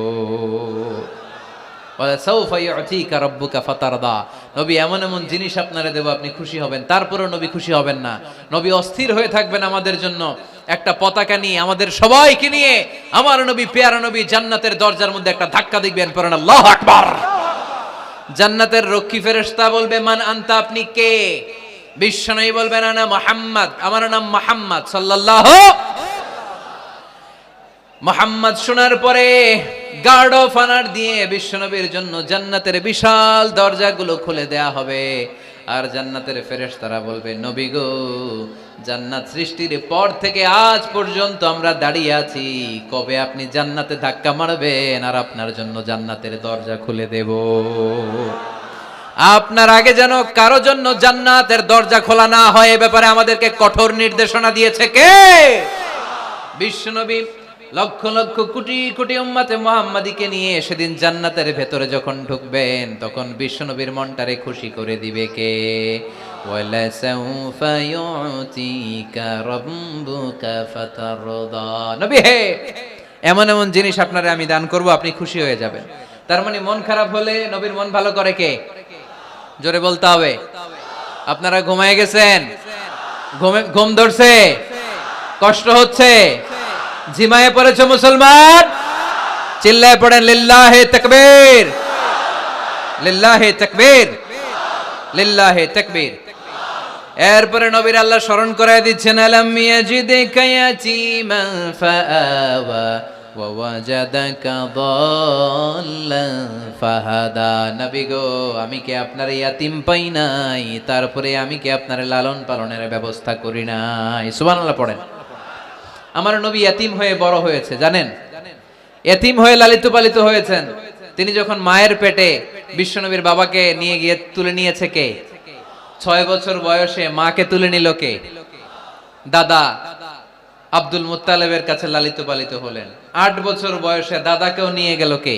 S1: ওয়া সাউফা ইউতিকা রাব্বুকা ফাতারদা, নবী এমন এমন জিনিস আপনারে দেব আপনি খুশি হবেন। তারপরেও নবী খুশি হবেন না, নবী অস্থির হয়ে থাকবেন আমাদের জন্য। একটা পতাকা নিয়ে আমাদের সবাইকে নিয়ে আমার নবী পেয়ারা নবী জান্নাতের দরজার মধ্যে একটা ধাক্কা দিবেন, পড়েন আল্লাহু আকবার। জান্নাতের রক্ষী ফেরেশতা বলবে, মান আনতা, আপনি কে? বিশ্বনবী বলবেন, আনা মুহাম্মদ, আমার নাম মুহাম্মদ সাল্লাল্লাহু। মুহাম্মদ শোনার পরে গার্ড অফ অনার দিয়ে বিশ্বনবীর জন্য জান্নাতের বিশাল দরজাগুলো খুলে দেয়া হবে। আর জান্নাতের ফেরেশতারা বলবে, নবী গো, জান্নাত সৃষ্টির পর থেকে আজ পর্যন্ত আমরা দাঁড়িয়ে আছি, কবে আপনি জান্নাতে ধাক্কা মারবেন আর আপনার জন্য জান্নাতের দরজা খুলে দেব। আপনার আগে যেন কারো জন্য জান্নাতের দরজা খোলা না হয়, এ ব্যাপারে আমাদেরকে কঠোর নির্দেশনা দিয়েছে কে? বিশ্বনবী লক্ষ লক্ষ কোটি কোটি উম্মতে মুহাম্মাদীকে নিয়ে সেদিন জান্নাতের ভেতরে যখন ঢুকবেন, তখন বিশ্বনবীর মনটারে খুশি করে দিবে কে? ওয়ালা সাউফা ইউতিকা রাব্বুকা ফাতারদা, নবী হে, এমন এমন জিনিস আপনারে আমি দান করব, আপনি খুশি হয়ে যাবেন। তার মানে মন খারাপ হলে নবীর মন ভালো করে কে? জোরে বলতে হবে। আপনারা ঘুমায় গেছেন, ঘুম ধরছে, কষ্ট হচ্ছে, ঝিমায়ে পড়েছে মুসলমান, চিল্লায় পড়েন লিল্লাহে তাকবীর, লিল্লাহে তাকবীর, লিল্লাহে তাকবীর। এরপরে নবীর আল্লাহ স্মরণ করায় দিচ্ছেন, আলাম ইয়াজিদিকা ইয়াতীমান ফাআওয়া ওয়া ওয়াজাদাকা দাল্লান ফাহাদা। নবী গো, আমি কি আপনার ইয়াতিম পাই নাই, তারপরে আমি কি আপনার লালন পালনের ব্যবস্থা করি নাই? সুবহানাল্লাহ পড়েন। আমার নবী ইয়াতিম হয়ে বড় হয়েছে, জানেন? ইয়াতিম হয়ে লালিত পালিত হয়েছেন। তিনি যখন মায়ের পেটে বিশ্বনবীর বাবাকে নিয়ে গিয়ে তুলে নিয়েছে কে? 6 বছর বয়সে মাকে তুলে নিল কে? দাদা আব্দুল মুত্তালিবের কাছে লালিত পালিত হলেন। 8 বছর বয়সে দাদাকেও নিয়ে গেল কে?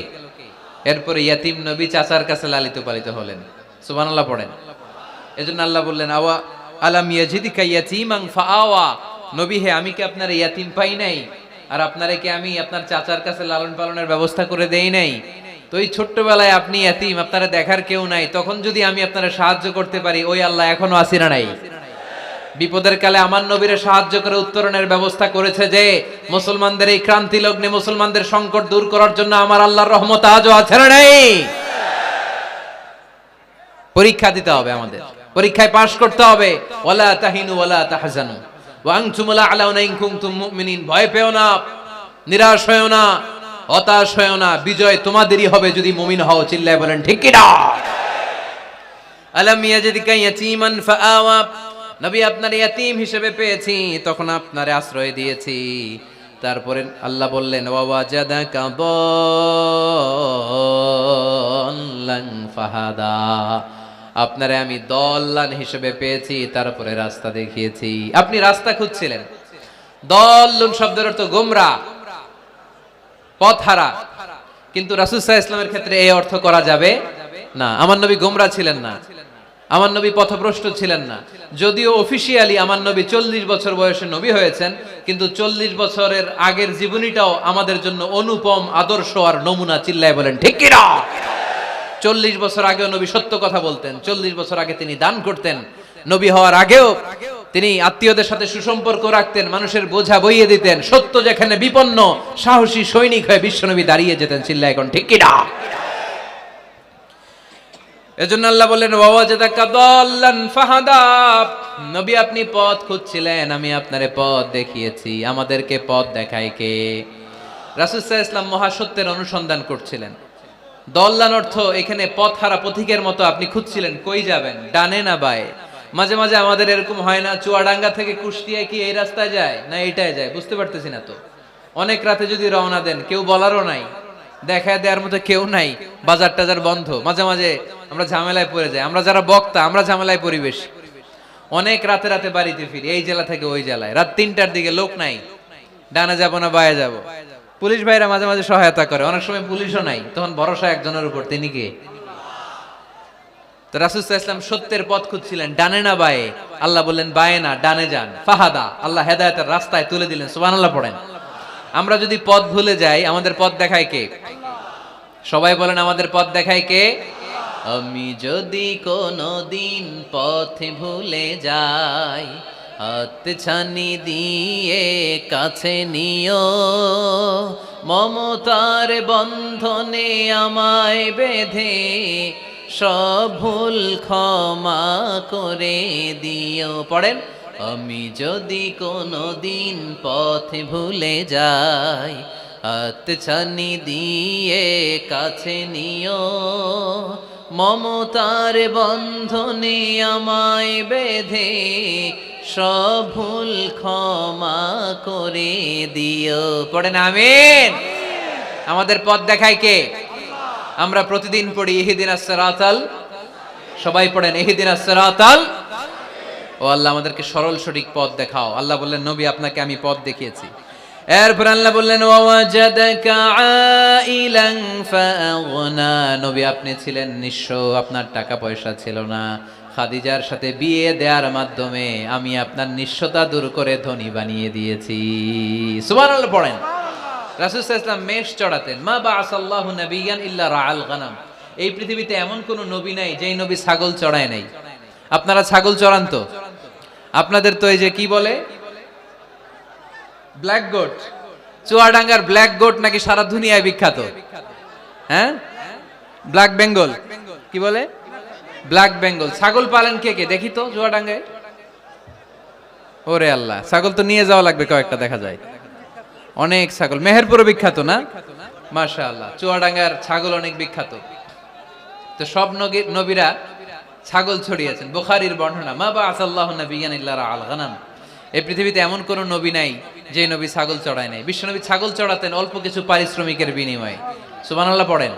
S1: এরপরে ইয়াতিম নবী চাচার কাছে লালিত পালিত হলেন। সুবহানাল্লাহ পড়েন। এজন্য আল্লাহ বললেন, আওয়া আলাম ইয়াজিদিকা ইয়াতীমান ফাআওয়া, নবী হে, আমি কি আপনার ইয়াতিম পাই নাই, আর আপনারে কি আমি আপনার চাচার কাছে লালন পালনের ব্যবস্থা করে দেই নাই? তো এই ছোট্টবেলায় আপনি ইয়াতিম, আপনারা দেখার কেউ নাই, তখন যদি আমি আপনারা সাহায্য করতে পারি, ওই আল্লাহ এখনো আসিনা নাই? বিপদের কালে আমার নবীরে সাহায্য করে উত্তরণের ব্যবস্থা করেছে যে, মুসলমানদের এই ক্রান্তি লগ্নে মুসলমানদের সংকট দূর করার জন্য আমার আল্লাহর রহমত আজও আছে না নাই? পরীক্ষা দিতে হবে, আমাদের পরীক্ষায় পাশ করতে হবে। ওয়ালা তাহিনু ওয়ালা তাহজানু ওয়া আনতুমুল আ'লাউনা ইন কুনতুম মুমিনিন, ভয় পেও না, নিরাশ হয়ো না, হতাশ হয়ো না, বিজয় তোমাদেরই হবে যদি মুমিন হও। চিল্লায় বলেন ঠিক কি না? আলাম ইয়াজিদকা ইয়াতীমান ফাআওয়া, নবী আপনার ইয়াতীম হিসেবে পেয়েছি তখন আপনারে আশ্রয় দিয়েছি। তারপরে আল্লাহ বললেন ওয়াওয়াজাদাকা দাল্লান ফাহাদা, আপনারে আমি দল্লান হিসেবে পেয়েছি, তারপরে রাস্তা দেখিয়েছি। আপনি রাস্তা খুঁজছিলেন। দল্লুন শব্দের অর্থ গোমরা, পথহারা, কিন্তু রাসূল সাল্লাল্লাহু আলাইহি ওয়াসাল্লামের ক্ষেত্রে এই অর্থ করা যাবে না। আমার নবী গোমরা ছিলেন না, আমার নবী পথভ্রষ্ট ছিলেন না। যদিও অফিশিয়ালি আমার নবী 40 বছর বয়সে নবী হয়েছেন, কিন্তু 40 বছরের আগের জীবনীটাও আমাদের জন্য অনুপম আদর্শ আর নমুনা। চিল্লায় বলেন ঠিক কি না? 40 বছর আগেও নবী সত্য কথা বলতেন, 40 বছর আগে তিনি দান করতেন, নবী হওয়ার আগেও তিনি আত্মীয়দের সাথে সুসম্পর্ক রাখতেন, মানুষের বোঝা বইয়ে দিতেন। সত্য যেখানে বিপন্ন, সাহসী সৈনিক হয়ে বিশ্বনবী দাঁড়িয়ে যেতেন। চিল্লায় এখন ঠিক কি না? এজন্য আল্লাহ বললেন ওয়াওয়াজাদাকা দাল্লান ফাহাদা, নবী আপনি পথ খুঁজছিলেন, আমি আপনারে পথ দেখিয়েছি। আমাদেরকে পথ দেখায় কে? রাসূল সাল্লাল্লাহু আলাইহি ওয়াসাল্লাম মহাসত্যের অনুসন্ধান করছিলেন। দল্লান অর্থ এখানে পথহারা পথিকের মতো আপনি খুঁজছিলেন, কই যাবেন, ডানে না বায়ে। মাঝে মাঝে আমাদের এরকম হয় না, চুয়াডাঙ্গা থেকে কুষ্টিয়া কি এই রাস্তায় যায় না এইটায় যায়, বুঝতে পারতেছি না তো। অনেক রাতে যদি রওনা দেন, কেউ বলারও নাই, দেখায় দেওয়ার মতো কেউ নাই, বাজার টাজার বন্ধ, মাঝে মাঝে আমরা ঝামেলায় পড়ে যাই। আমরা যারা বক্তা, আমরা ঝামেলায় পরিবেশ। অনেক রাতে রাতে বাড়িতে ফিরি, এই জেলা থেকে ওই জেলায়, রাত 3টার দিকে, লোক নাই, ডানে যাবো না বায়ে যাবো। পুলিশ ভাইরা মাঝে মাঝে সহায়তা করে, অনেক সময় পুলিশও নাই, তখন ভরসা একজনের উপর, তিনি কে? তো রাসূল সাল্লাল্লাহু আলাইহি ওয়াসাল্লাম সত্যের পথ খুঁজছিলেন, ডানে না বায়ে। আল্লাহ বললেন বায়ে না, ডানে যান। ফাহাদা, আল্লাহ হেদায়েতের রাস্তায় তুলে দিলেন। সুবহানাল্লাহ পড়েন। আমরা যদি পথ ভুলে যাই, আমাদের পথ দেখায় কে? সবাই বলেন আমাদের পথ দেখায় কে? আমি যদি কোনদিন পথে ভুলে যাই, হাত ছানি দিয়ে কাছে নিও, মমতার বন্ধনে আমায় বেঁধে সব ভুল ক্ষমা করে দিও। পড়েন, আমি যদি কোনদিন পথে ভুলে যাই, হাত ছানি দিয়ে কাছে নিও, মমতার বন্ধনে আমায় বেঁধে সব ভুল ক্ষমা করে দিও। পড়েন আমিন। আমাদের পথ দেখায় কে? আমরা প্রতিদিন পড়ি ইহদিনাস সিরাতাল, সবাই পড়েন ইহদিনাস সিরাতাল। ও আল্লাহ আমাদেরকে সরল সঠিক পথ দেখাও। আল্লাহ বললেন নবী আপনাকে আমি পথ দেখিয়েছি। এরপর আল্লাহ বললেন ওয়াজাদাকা আইলান ফাআগনা, নবী আপনি ছিলেন নিঃস্ব, আপনার টাকা পয়সা ছিল না। খাদিজার সাথে বিয়ে দেওয়ার মাধ্যমে আমি আপনার নিঃস্বতা দূর করে ধনী বানিয়ে দিয়েছি। সুবহানাল্লাহ পড়েন। রাসূল সাল্লাল্লাহু আলাইহি ওয়াসাল্লাম মেষ চড়াতেন। মা বাআসাল্লাহু নাবিয়ান ইল্লা রাআল গানাম, এই পৃথিবীতে এমন কোন নবী নাই যেই নবী ছাগল চড়ায় নাই। আপনারা ছাগল চড়ান তো? আপনাদের তো এই যে কি বলে ব্ল্যাক গোট, চুয়াডাঙ্গার ব্ল্যাক গোট নাকি সারা দুনিয়ায় বিখ্যাত। হ্যাঁ, ব্ল্যাক বেঙ্গল, কি বলে ব্ল্যাক বেঙ্গল। ছাগল পালেন কে কে দেখি তো চুয়াডাঙ্গায়? ওরে আল্লাহ, ছাগল তো নিয়ে যাওয়া লাগবে কয়েকটা, দেখা যায় অনেক ছাগল। মেহেরপুরও বিখ্যাত না? মাশাআল্লাহ, চুয়াডাঙ্গার ছাগল অনেক বিখ্যাত। তো সব নবীরা ছাগল ছড়িয়েছেন। বুখারীর বর্ণনা, মা বাআসাল্লাহু নাবিয়ান ইল্লা রাআল গানাম, এই পৃথিবীতে এমন কোন নবী নাই যে নবী ছাগল চড়ায় নাই। বিশ্বনবী ছাগল চড়াতেন অল্প কিছু পারিশ্রমিকের বিনিময়ে। সুবহানাল্লাহ পড়েন।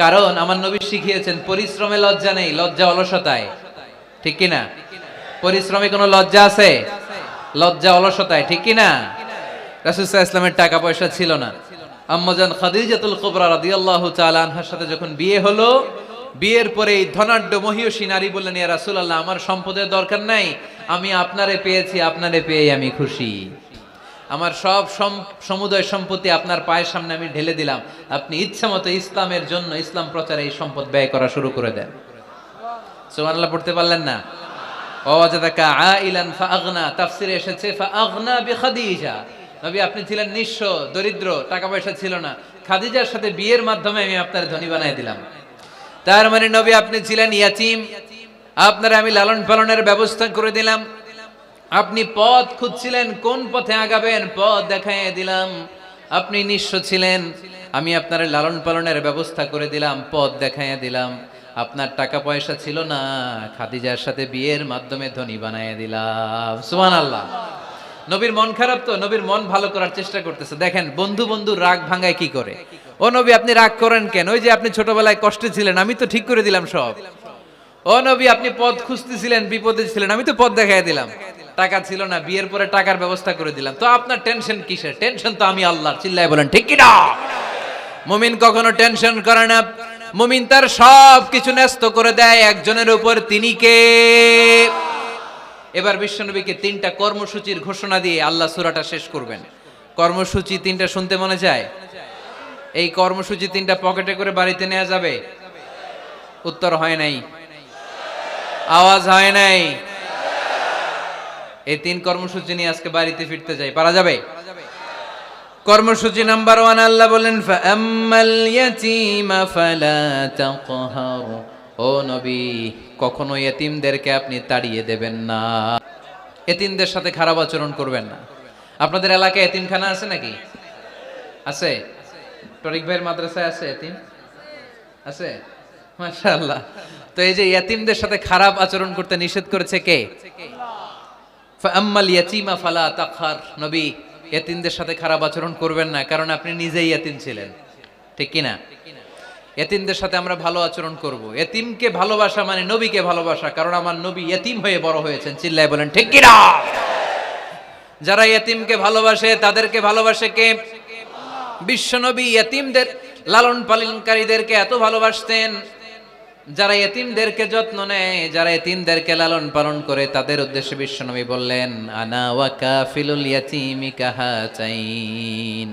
S1: কারণ আমার নবী শিখিয়েছেন পরিশ্রমে লজ্জা নেই, লজ্জা অলসতায়। ঠিক কি না? পরিশ্রমে কোনো লজ্জা আছে? লজ্জা অলসতায়, ঠিক কি না? রাসূল সাল্লাল্লাহু আলাইহি ওয়াসাল্লামের টাকা পয়সা ছিল না। আম্মাজান খাদিজাতুল কুবরা রাদিয়াল্লাহু তাআলা আনহার সাথে যখন বিয়ে হলো, বিয়ের পরে এই ধনাঢ্য মহিয়সী নারী বললেন, ইয়া রাসূলুল্লাহ, আমার সম্পদের দরকার নাই, আমি আপনারে পেয়েছি, আপনারে পেয়ে আমি খুশি। আমার সব সমুদয় সম্পত্তি আপনার পায়ের সামনে আমি ঢেলে দিলাম, আপনি ইচ্ছা মতো ইসলামের জন্য, ইসলাম প্রচারে এই সম্পদ ব্যয় করা শুরু করে দেন। সুবহানাল্লাহ পড়তে পারলেন না? ওয়াজাদাকা আইলান ফাআগনা, তাফসিরে এসেছে ফাআগনা বিখাদিজা, নবী আপনি ছিলেন নিঃস্ব, দরিদ্র, টাকা পয়সা ছিল না, খাদিজার সাথে বিয়ের মাধ্যমে আমি আপনার ধনী বানাই দিলাম। তার মানে নবী আপনি ছিলেন ইয়াতীম, আপনার আমি লালন পালনের ব্যবস্থা করে দিলাম। আপনি পথ খুঁজছিলেন, কোন পথে আগাবেন, পথ দেখাইয়ে দিলাম। আপনি নিঃস্ব ছিলেন, আমি আপনার লালন পালনের ব্যবস্থা করে দিলাম, পথ দেখাইয়ে দিলাম। আপনার টাকা পয়সা ছিল না, খাদিজার সাথে বিয়ের মাধ্যমে ধনী বানায় দিলাম। সুবহানাল্লাহ। নবীর মন খারাপ তো, নবীর মন ভালো করার চেষ্টা করতেছে। দেখেন বন্ধু বন্ধু রাগ ভাঙায় কি করে। ও নবী আপনি রাগ করেন কেন? ওই যে আপনি ছোটবেলায় কষ্টে ছিলেন, আমি তো ঠিক করে দিলাম সব। ও নবী আপনি পথ খুঁজতেছিলেন, বিপদে ছিলেন, আমি তো পথ দেখাই দিলাম। টাকা ছিল না, বিয়ের পরে টাকার ব্যবস্থা করে দিলাম। তো আপনার টেনশন কিসের? টেনশন তো আমি আল্লাহর। চিল্লায় বলেন ঠিক কি না? মুমিন কখনো টেনশন করে না। মুমিন তার সব কিছু ন্যস্ত করে দেয় একজনের উপর, তিনি কে? এবার বিশ্বনবীকে 3টা কর্মসূচির ঘোষণা দিয়ে আল্লাহ সূরাটা শেষ করবেন। কর্মসূচি 3টা শুনতে মনে যায়? এই কর্মসূচি 3টা পকেটে করে বাড়িতে নেওয়া যাবে? উত্তর হয় নাই, আওয়াজ হয় নাই। এই 3 কর্মসূচি নিয়ে আজকে বাড়িতে ফিরতে যাই, পারা যাবে? কর্মসূচি নাম্বার 1, আল্লাহ বলেন ফাআম্মাল ইয়াতীমা ফালা তাকহার। ও নবী কখনো এতিমদেরকে আপনি তাড়িয়ে দেবেন না, এতিমদের সাথে খারাপ আচরণ করবেন না। আপনাদের এলাকায় এতিমখানা আছে নাকি? আছে? টরিক ভাইয়ের মাদ্রাসায় আছে এতিম? আছে? মাশাআল্লাহ। তো এই যে এতিমদের সাথে খারাপ আচরণ করতে নিষেধ করেছে কে? ফাআম্মাল ইয়াতীমা ফালা তাকহার। নবী এতিমদের সাথে খারাপ আচরণ করবেন না, কারণ আপনি নিজেই এতিম ছিলেন, ঠিক কি না? এতিমদের সাথে আমরা ভালো আচরণ করব। এতিমকে ভালোবাসা মানে নবীকে ভালোবাসা, কারণ আমার নবী এতিম হয়ে বড় হয়েছেন। চিল্লায় বলেন ঠিক কি না? যারা এতিমকে ভালোবাসে তাদেরকে ভালোবাসে কে? বিশ্বনবী এতিমদের লালন পালনকারীদেরকে এত ভালোবাসতেন, যারা এতিমদেরকে যত্ন নেয়, যারা এতিমদেরকে লালন পালন করে, তাদের উদ্দেশ্যে বিশ্বনবী বললেন আনা ওয়া কাফিলুল ইয়াতীমি কাহাতাইন।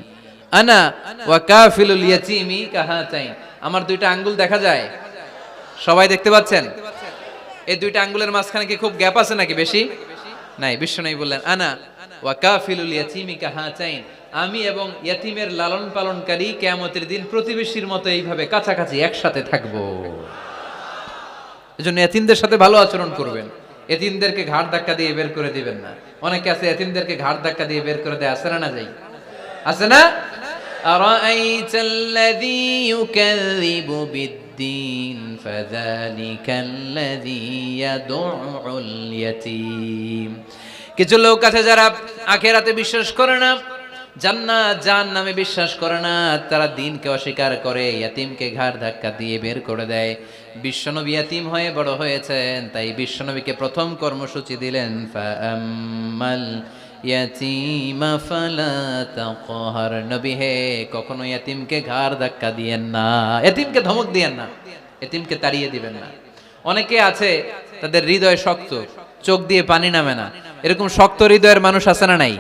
S1: আনা ওয়া কাফিলুল ইয়াতীমি কাহাতাইন। আমার 2টা আঙ্গুল দেখা যায়? সবাই দেখতে পাচ্ছেন? এই 2টা আঙ্গুলের মাঝখানে কি খুব গ্যাপ আছে নাকি বেশি? নাই। বিশ্বনবী বললেন আনা ওয়া কাফিলুল ইয়াতীমি কাহাতাইন। আমি এবং ইয়াতীমের লালন পালনকারী কিয়ামতের দিন প্রতিবেশীর মতো এইভাবে কাছাকাছি একসাথে থাকবো। এজন্য এতিমদের সাথে ভালো আচরণ করবেন। এতিমদেরকে ঘাড় ধাক্কা দিয়ে বের করে দিবেন না। অনেকে আছে এতিমদেরকে ঘাড় ধাক্কা দিয়ে বের করে দেয়, আছে না? না যাই আছে না? আরাআইতাল্লাযী ইউকাযযিবু বিদ্দীন ফাযালিকাল্লাযী ইয়াদউল ইয়াতীম। কিছু লোক আছে যারা আখিরাতে বিশ্বাস করে না, জান্নাত জাহান্নামে বিশ্বাস করে না, তারা দিনকে অস্বীকার করে, ইয়াতীমকে ঘাড় ধাক্কা দিয়ে বের করে দেয়। বিশ্বনবী ইয়াতীম হয়ে বড় হয়েছেন, তাই বিশ্বনবীকে প্রথম কর্মসূচি দিলেন ফাআম্মাল ইয়াতীমা ফালা তাকহার। নবী হে কখনো ইয়াতীমকে ঘাড় ধাক্কা দিয়েন না, ইয়াতীমকে ধমক দিয়েন না, ইয়াতীমকে তাড়িয়ে দিবেন না। অনেকে আছে তাদের হৃদয় শক্ত, চোখ দিয়ে পানি নামে না। এরকম শক্ত হৃদয়ের মানুষ আছে না নাই?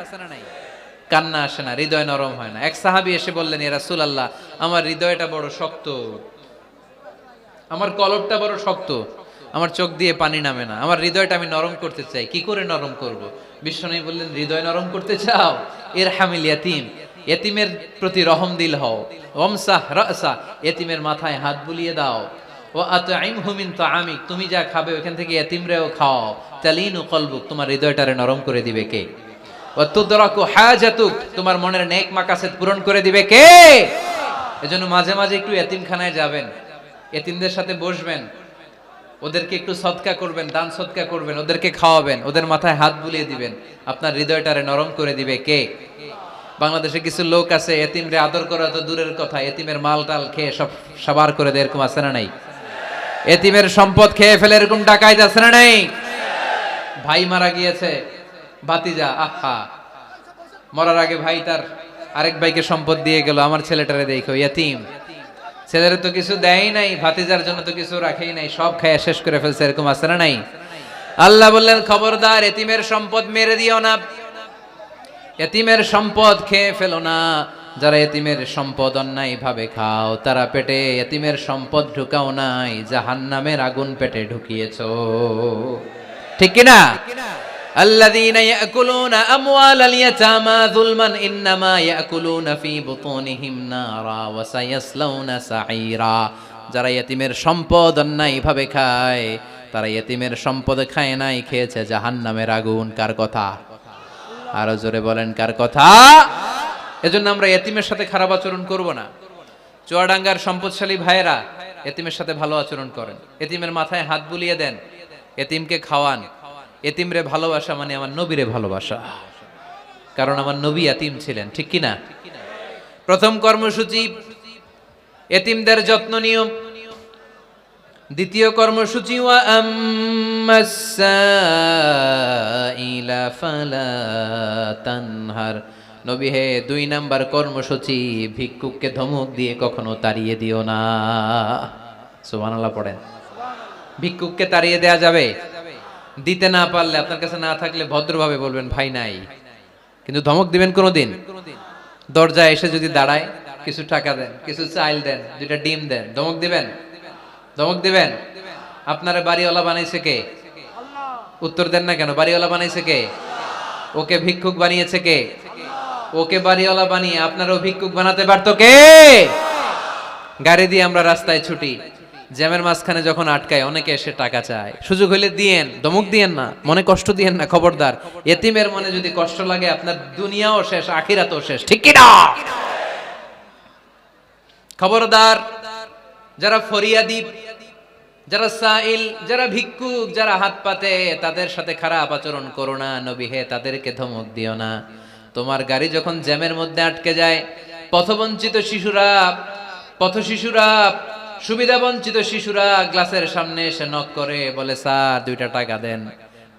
S1: কান্না আসে না, হৃদয় নরম হয় না। এক সাহাবী এসে বললেন ইয়া রাসূলুল্লাহ আমার হৃদয়টা বড় শক্ত, আমার কলবটা বড় শক্ত, আমার চোখ দিয়ে পানি নামে না, আমার হৃদয়টা আমি নরম করতে চাই, কি করে নরম করব? বিশ্বনবী বললেন হৃদয় নরম করতে চাও? ইরহামিল ইয়াতীম, ইয়াতীমের প্রতি রহম দিল হও। ওমসাহ রাসা, ইয়াতীমের মাথায় হাত বুলিয়ে দাও। ও আতঈমহু মিন তাআমিক, তুমি যা খাবে ওখান থেকে ইয়াতীমরেও খাও। তালিনু কলবুক, তোমার হৃদয়টারে নরম করে দিবে কে? ওয়া তুদরাকু হাজাতুক, তোমার মনের নেক মাকাসেদ পূরণ করে দিবে কে? এজন্য মাঝে মাঝে একটু এতিমখানায় যাবেন, এতিমদের সাথে বসবেন, ওদেরকে একটু সদকা করবেন, দান সদকা করবেন, ওদেরকে খাওয়াবেন, ওদের মাথায় হাত বুলিয়ে দিবেন, আপনার হৃদয়টারে নরম করে দিবে কে? বাংলাদেশে কিছু লোক আছে এতিমরে আদর করা তো দূরের কথা, এতিমের মাল টাল খেয়ে সব সাবার করে দেয়, এরকম আছে না নাই? এতিমের সম্পদ খেয়ে ফেলে এরকম ডাকাইত আছে না নাই? ভাই মারা গিয়েছে, ভাতিজা আহা মরার আগে ভাই তার আরেক ভাইকে সম্পদ দিয়ে গেল, আমার ছেলেটারে দেখো ইয়াতীম, ছেলের তো কিছু দেয় নাই, ভাতিজার জন্য তো কিছু রাখেই নাই, সব খায় শেষ করে ফেলছে, এরকম আছে না নাই? আল্লাহ বললেন খবরদার এতিমের সম্পদ মেরে দিও না, এতিমের সম্পদ খেয়ে ফেলো না। যারা এতিমের সম্পদ অন্যায় ভাবে খাও, তারা পেটে এতিমের সম্পদ ঢুকাও নাই, জাহান্নামের আগুন পেটে ঢুকিয়েছো, ঠিক কি না? الذين يأكلون أموال اليتامى ظلما إنما يأكلون في بطونهم نارا وسيصلون سعيرا। যারা ইতিমের সম্পদ অন্যায় ভাবে খায়, তারা ইতিমের সম্পদ খায় নাই, খেয়েছে জাহান্নামের আগুন। কার কথা? আরো জোরে বলেন কার কথা? এজন্য আমরা ইতিমের সাথে খারাপ আচরণ করব না। চুয়াডাঙ্গার সম্পদশালী ভাইয়েরা এতিমের সাথে ভালো আচরণ করেন, এতিমের মাথায় হাত বুলিয়ে দেন, এতিমকে খাওয়ান। এতিমরে ভালোবাসা মানে আমার নবীরে ভালোবাসা, কারণ আমার নবী এতিম ছিলেন, ঠিক কি না? প্রথম কর্মসূচি এতিমদের যত্ন নিও। দ্বিতীয় কর্মসূচি ওয়া আম্মাস সাইলা ফালা তানহার। নবী হে, 2 নাম্বার কর্মসূচি, ভিক্ষুককে ধমক দিয়ে কখনো তাড়িয়ে দিও না। সুবহানাল্লাহ পড়েন। ভিক্ষুককে তাড়িয়ে দেয়া যাবে? দিতে না পারলে, আপনার কাছে না থাকলে ভদ্রভাবে বলবেন ভাই নাই, কিন্তু ধমক দিবেন কোনোদিন? দরজায় এসে যদি দাঁড়ায়, কিছু টাকা দেন, কিছু চাইল দেন, 2টা ডিম দেন, ধমক দিবেন? ধমক দিবেন? আপনারে বাড়িওয়ালা বানাইছে কে? উত্তর দেন না কেন? বাড়িওয়ালা বানাইছে কে? ওকে ভিক্ষুক বানিয়েছে কে? ওকে বাড়িওয়ালা বানিয়ে আপনারও ভিক্ষুক বানাতে পারতো কে? গাড়ি দিয়ে আমরা রাস্তায় ছুটি, জ্যামের মাঝখানে যখন আটকায় অনেকে এসে টাকা চায়, সুযোগ হইলে দিয়েন, ধমক দিয়েন না, মনে কষ্ট দিয়েন না, খবরদার। এতিমের মনে যদি কষ্ট লাগে, আপনার দুনিয়াও শেষ, আখিরাতও শেষ, ঠিক কি না? খবরদার। যারা ফরিয়াদি, যারা সাইল, যারা ভিক্ষুক, যারা হাত পাতে, তাদের সাথে খারাপ আচরণ করো না। নবী হে, তাদেরকে ধমক দিও না। তোমার গাড়ি যখন জ্যামের মধ্যে আটকে যায়, পথবঞ্চিত শিশুরা, পথশিশুরা, সুবিধা বঞ্চিত শিশুরা গ্লাসের সামনে এসে নক করে, বলে স্যার 2টা টাকা দেন,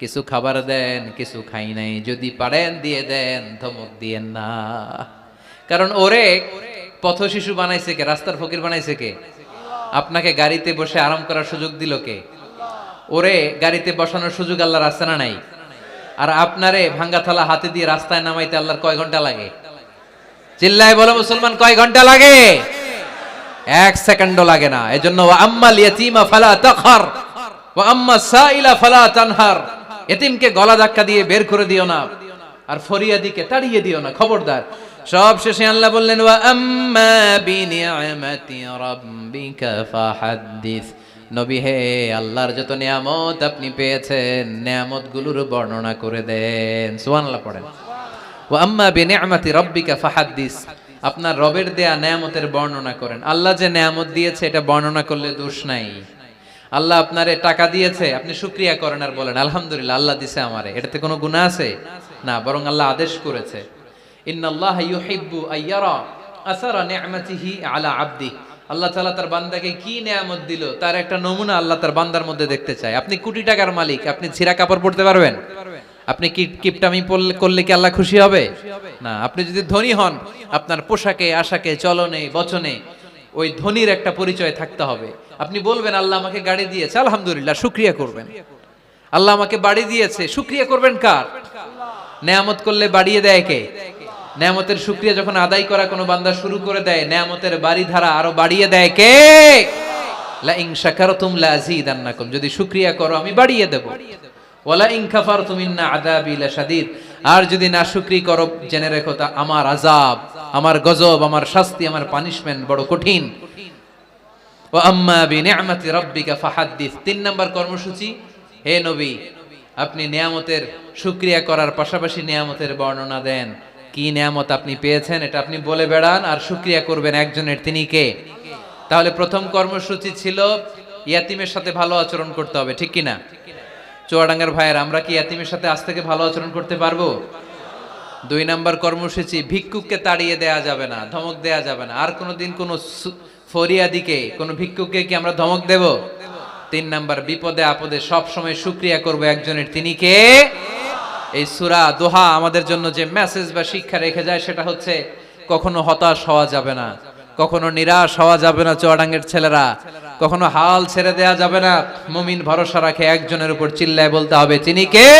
S1: কিছু খাবার দেন, কিছু খাই নাই, যদি পারেন দিয়ে দেন, ধমক দিয়েন না। কারণ ওরে পথ শিশু বানাইছে কে? রাস্তার ফকির বানাইছে কে? আপনাকে গাড়িতে বসে আরাম করার সুযোগ দিল কে? ওরে গাড়িতে বসানোর সুযোগ আল্লাহর আছে না নাই? আর আপনারে ভাঙ্গা থালা হাতে দিয়ে রাস্তায় নামাইতে আল্লাহর কয় ঘন্টা লাগে? চিল্লায় বলো মুসলমান, কয় ঘন্টা লাগে? 1 সেকেন্ডও লাগে না। এজন্য ওয়া আম্মাল ইয়াতীমা ফালা তাখহার ওয়া আম্মাস সাইলা ফালা তানহার। এতিমকে গলা ধাক্কা দিয়ে বের করে দিও না, আর ফরিয়াদিকে তাড়িয়ে দিও না, খবরদার। সব শেষে আল্লাহ বললেন ওয়া আম্মা বিনিআমাতি রাব্বিকা ফাহাদ্দিস। নবী হে, আল্লাহর যত নিয়ামত আপনি পেয়েছেন, নিয়ামতগুলোর বর্ণনা করে দেন। সুবহানাল্লাহ পড়েন। ওয়া আম্মা বিনিআমাতি রাব্বিকা ফাহাদ্দিস, আপনার রবের দেয়া নিয়ামতের বর্ণনা করেন। আল্লাহ যে নিয়ামত দিয়েছে এটা বর্ণনা করলে দোষ নাই। আল্লাহ আপনারে টাকা দিয়েছে, আপনি শুকরিয়া করেন আর বলেন আলহামদুলিল্লাহ, আল্লাহ দিছে আমারে, এটাতে কোনো গুনাহ আছে? না, বরং আল্লাহ আদেশ করেছে, ইন্নাল্লাহা ইউহিব্বু আইয়ারা আসারা নি'মাতিহি আলা আবদি। আল্লাহ তাআলা তার বান্দাকে কি নিয়ামত দিল তার একটা নমুনা আল্লাহ তার বান্দার মধ্যে দেখতে চায়। আপনি কোটি টাকার মালিক, আপনি ছিঁড়া কাপড় পরতে পারবেন? আপনি কিপটামি করলে কি আল্লাহ খুশি হবে? না। আপনি যদি ধনী হন, আপনার পোশাকে, আশাকে, চলনে, বচনে ওই ধনীর একটা পরিচয় থাকতে হবে। আপনি বলবেন আল্লাহ আমাকে গাড়ি দিয়েছে, আলহামদুলিল্লাহ, শুকরিয়া করবেন। আল্লাহ আমাকে বাড়ি দিয়েছে, শুকরিয়া করবেন কার? নেয়ামত করলে বাড়িয়ে দেয় কে? নেয়ামতের শুকরিয়া যখন আদায় করা কোনো বান্দা শুরু করে দেয়, নেয়ামতের বাড়ি ধারা আরো বাড়িয়ে দেয় কে? লা ইন শাকারতুম লা আযীদান্নাকুম, যদি শুকরিয়া করো আমি বাড়িয়ে দেব। ওয়ালা ইন কাফারতুম ইন্না আযাবি লাশাদীদ, আর যদি নাশুকরি করো জেনে রেখো তা আমার আযাব, আমার গজব, আমার শাস্তি, আমার পানিশমেন্ট বড় কঠিন। ওয়া আম্মা বিনিআমাতি রাব্বিকা ফাহাদ্দিস। 3 নাম্বার কর্মসূচি, হে নবী আপনি নিয়ামতের শুকরিয়া করার পাশাপাশি নিয়ামতের বর্ণনা দেন। কি নিয়ামত আপনি পেয়েছেন এটা আপনি বলে বেড়ান, আর শুকরিয়া করবেন একজনের, তিনি কে? তাহলে প্রথম কর্মসূচি ছিল ইয়াতিমের সাথে ভালো আচরণ করতে হবে, ঠিক কি না? চুয়াডাঙ্গার ভাইয়ের, আমরা কি ইয়াতিমের সাথে আজ থেকে ভালো আচরণ করতে পারবো? 2 নাম্বার কর্মসূচি, ভিক্ষুককে তাড়িয়ে দেয়া যাবে না, ধমক দেয়া যাবে না। আর কোনোদিন কোনো ফরিয়াদিকে, কোনো ভিক্ষুককে কি আমরা ধমক দেব? 3 নাম্বার, বিপদে আপদে সব সময় শুকরিয়া করব একজনের, তিনি কে? এই সূরা দোহা আমাদের জন্য যে মেসেজ বা শিক্ষা রেখে যায় সেটা হচ্ছে কখনো হতাশ হওয়া যাবে না, কখনো নিরাশ হওয়া যাবে না। চুয়াডাঙ্গের ছেলেরা, কখনো হাল ছেড়ে দেয়া যাবে না। মুমিন ভরসা রাখে একজনের উপর, চিল্লায় বলতে হবে তিনি কে?